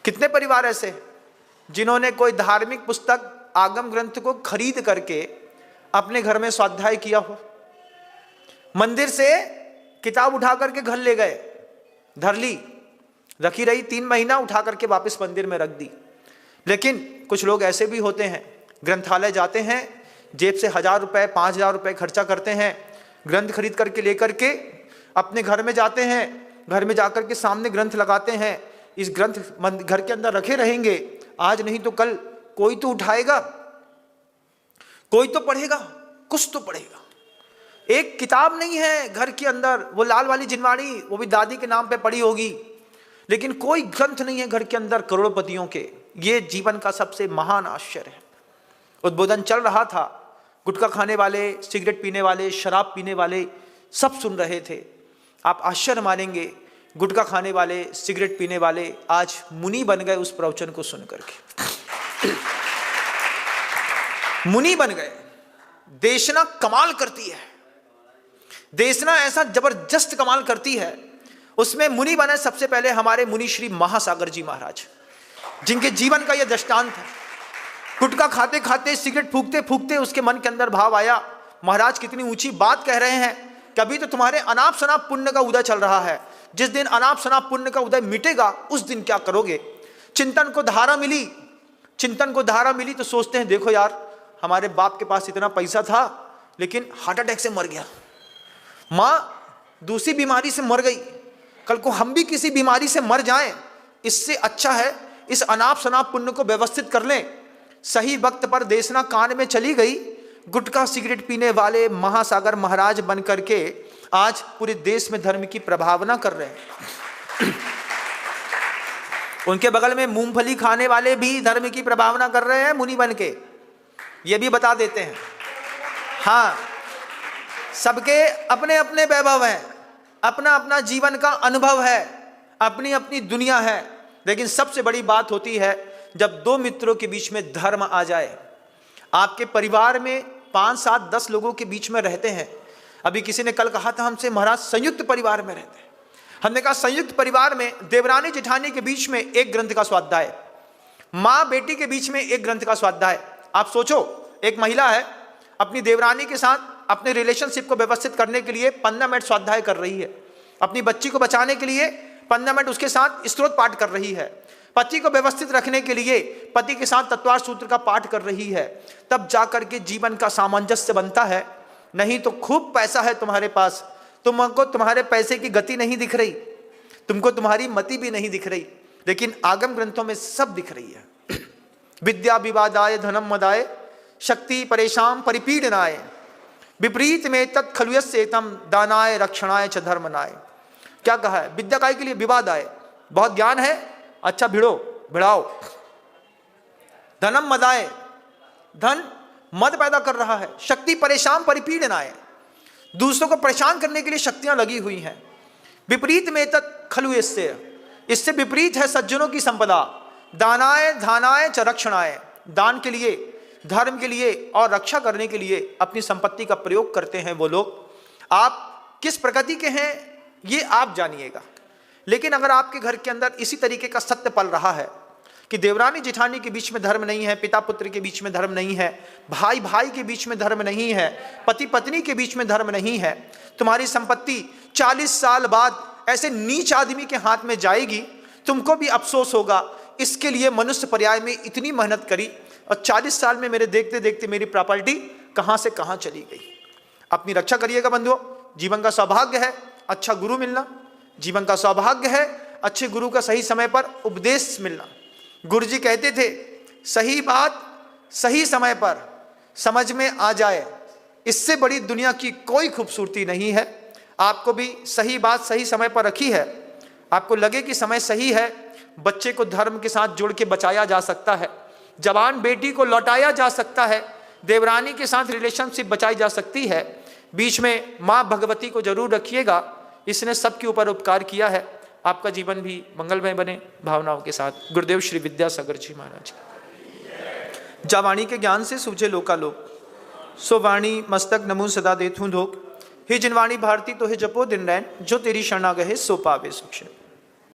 कितने परिवार ऐसे जिन्होंने कोई धार्मिक पुस्तक आगम ग्रंथ को खरीद करके अपने घर में स्वाध्याय किया हो, मंदिर से किताब उठा करके घर ले गए, धर ली, रखी रही 3 महीना, उठा करके वापस मंदिर में रख दी। लेकिन कुछ लोग ऐसे भी होते हैं, ग्रंथालय जाते हैं, जेब से 1000 रुपये 5000 रुपये खर्चा करते हैं, ग्रंथ खरीद करके लेकर के अपने घर में जाते हैं, घर में जाकर के सामने ग्रंथ लगाते हैं। इस ग्रंथ घर के अंदर रखे रहेंगे, आज नहीं तो कल कोई तो उठाएगा, कोई तो पढ़ेगा, कुछ तो पढ़ेगा। एक किताब नहीं है घर के अंदर, वो लाल वाली जिनवाणी, वो भी दादी के नाम पे पड़ी होगी, लेकिन कोई ग्रंथ नहीं है घर के अंदर करोड़पतियों के। ये जीवन का सबसे महान आश्चर्य है। उद्बोधन चल रहा था, गुटखा खाने वाले, सिगरेट पीने वाले, शराब पीने वाले सब सुन रहे थे। आप आश्चर्य मानेंगे, गुटखा खाने वाले, सिगरेट पीने वाले आज मुनि बन गए उस प्रवचन को सुन करके। मुनि बन गए। देशना कमाल करती है, देशना ऐसा जबरदस्त कमाल करती है। उसमें मुनि बने सबसे पहले हमारे मुनि श्री महासागर जी महाराज, जिनके जीवन का यह दृष्टांत है। गुटखा खाते खाते, सिगरेट फूकते फूकते उसके मन के अंदर भाव आया, महाराज कितनी ऊंची बात कह रहे हैं, कभी तो तुम्हारे अनाप शनाप पुण्य का उदय चल रहा है, जिस दिन अनाप शनाप पुण्य का उदय मिटेगा उस दिन क्या करोगे। चिंतन को धारा मिली, चिंतन को धारा मिली तो सोचते हैं देखो यार, हमारे बाप के पास इतना पैसा था लेकिन हार्ट अटैक से मर गया, माँ दूसरी बीमारी से मर गई, कल को हम भी किसी बीमारी से मर जाएं, इससे अच्छा है इस अनाप शनाप पुण्य को व्यवस्थित कर लें। सही वक्त पर देशना कान में चली गई। गुटखा सिगरेट पीने वाले महासागर महाराज बन करके आज पूरे देश में धर्म की प्रभावना कर रहे हैं। उनके बगल में मूंगफली खाने वाले भी धर्म की प्रभावना कर रहे हैं मुनि बन के, ये भी बता देते हैं। हाँ, सबके अपने अपने वैभव हैं, अपना अपना जीवन का अनुभव है, अपनी अपनी दुनिया है। लेकिन सबसे बड़ी बात होती है जब 2 मित्रों के बीच में धर्म आ जाए। आपके परिवार में 5, 7, 10 लोगों के बीच में रहते हैं। अभी किसी ने कल कहा था हमसे, महाराज संयुक्त परिवार में रहते हैं। हमने कहा संयुक्त परिवार में देवरानी जेठानी के बीच में एक ग्रंथ का स्वाध्याय, माँ बेटी के बीच में एक ग्रंथ का स्वाध्याय। आप सोचो, एक महिला है अपनी देवरानी के साथ अपने रिलेशनशिप को व्यवस्थित करने के लिए 15 मिनट स्वाध्याय कर रही है, अपनी बच्ची को बचाने के लिए 15 मिनट उसके साथ स्तोत्र पाठ कर रही है, पति को व्यवस्थित रखने के लिए पति के साथ तत्वार सूत्र का पाठ कर रही है। तब जाकर के जीवन का सामंजस्य बनता है। नहीं तो खूब पैसा है तुम्हारे पास, तुमको तुम्हारे पैसे की गति नहीं दिख रही, तुमको तुम्हारी मति भी नहीं दिख रही, लेकिन आगम ग्रंथों में सब दिख रही है। विद्या विवादाय धनम मदाय शक्ति परेशान परिपीडनाय विपरीत में तत्खलुयस्येतम दानाय रक्षणाय च धर्मनाय। क्या कहा है? विद्या काय के लिए विवाद आए, बहुत ज्ञान है, अच्छा भिड़ाओ। धनम मदाय, धन मद पैदा कर रहा है। शक्ति परेशान परिपीडनाय, दूसरों को परेशान करने के लिए शक्तियां लगी हुई हैं। विपरीत में तत्खलुयस्य, इससे विपरीत है सज्जनों की संपदा। दानाय धानाय च रक्षणाय, दान के लिए, धर्म के लिए और रक्षा करने के लिए अपनी संपत्ति का प्रयोग करते हैं वो लोग। आप किस प्रकृति के हैं ये आप जानिएगा, लेकिन अगर आपके घर के अंदर इसी तरीके का सत्य पल रहा है कि देवरानी जेठानी के बीच में धर्म नहीं है, पिता पुत्र के बीच में धर्म नहीं है, भाई भाई के बीच में धर्म नहीं है, पति पत्नी के बीच में धर्म नहीं है, तुम्हारी संपत्ति 40 साल बाद ऐसे नीच आदमी के हाथ में जाएगी, तुमको भी अफसोस होगा। इसके लिए मनुष्य पर्याय में इतनी मेहनत करी और 40 साल में मेरे देखते देखते मेरी प्रॉपर्टी कहां से कहां चली गई। अपनी रक्षा करिएगा बंधुओं। जीवन का सौभाग्य है अच्छा गुरु मिलना, जीवन का सौभाग्य है अच्छे गुरु का सही समय पर उपदेश मिलना। गुरु जी कहते थे सही बात सही समय पर समझ में आ जाए, इससे बड़ी दुनिया की कोई खूबसूरती नहीं है। आपको भी सही बात सही समय पर रखी है, आपको लगे कि समय सही है, बच्चे को धर्म के साथ जोड़ के बचाया जा सकता है, जवान बेटी को लौटाया जा सकता है, देवरानी के साथ रिलेशनशिप बचाई जा सकती है। बीच में माँ भगवती को जरूर रखिएगा, इसने सबके ऊपर उपकार किया है। आपका जीवन भी मंगलमय बने भावनाओं के साथ। गुरुदेव श्री विद्यासागर जी महाराज। जा वाणी के ज्ञान से सूझे लोकालोक, सो वाणी मस्तक नमो सदा देथूं धोक। हे जिनवाणी भारती तो हे जपो दिन रैन, जो तेरी शरणा गहे सो पावे सुख।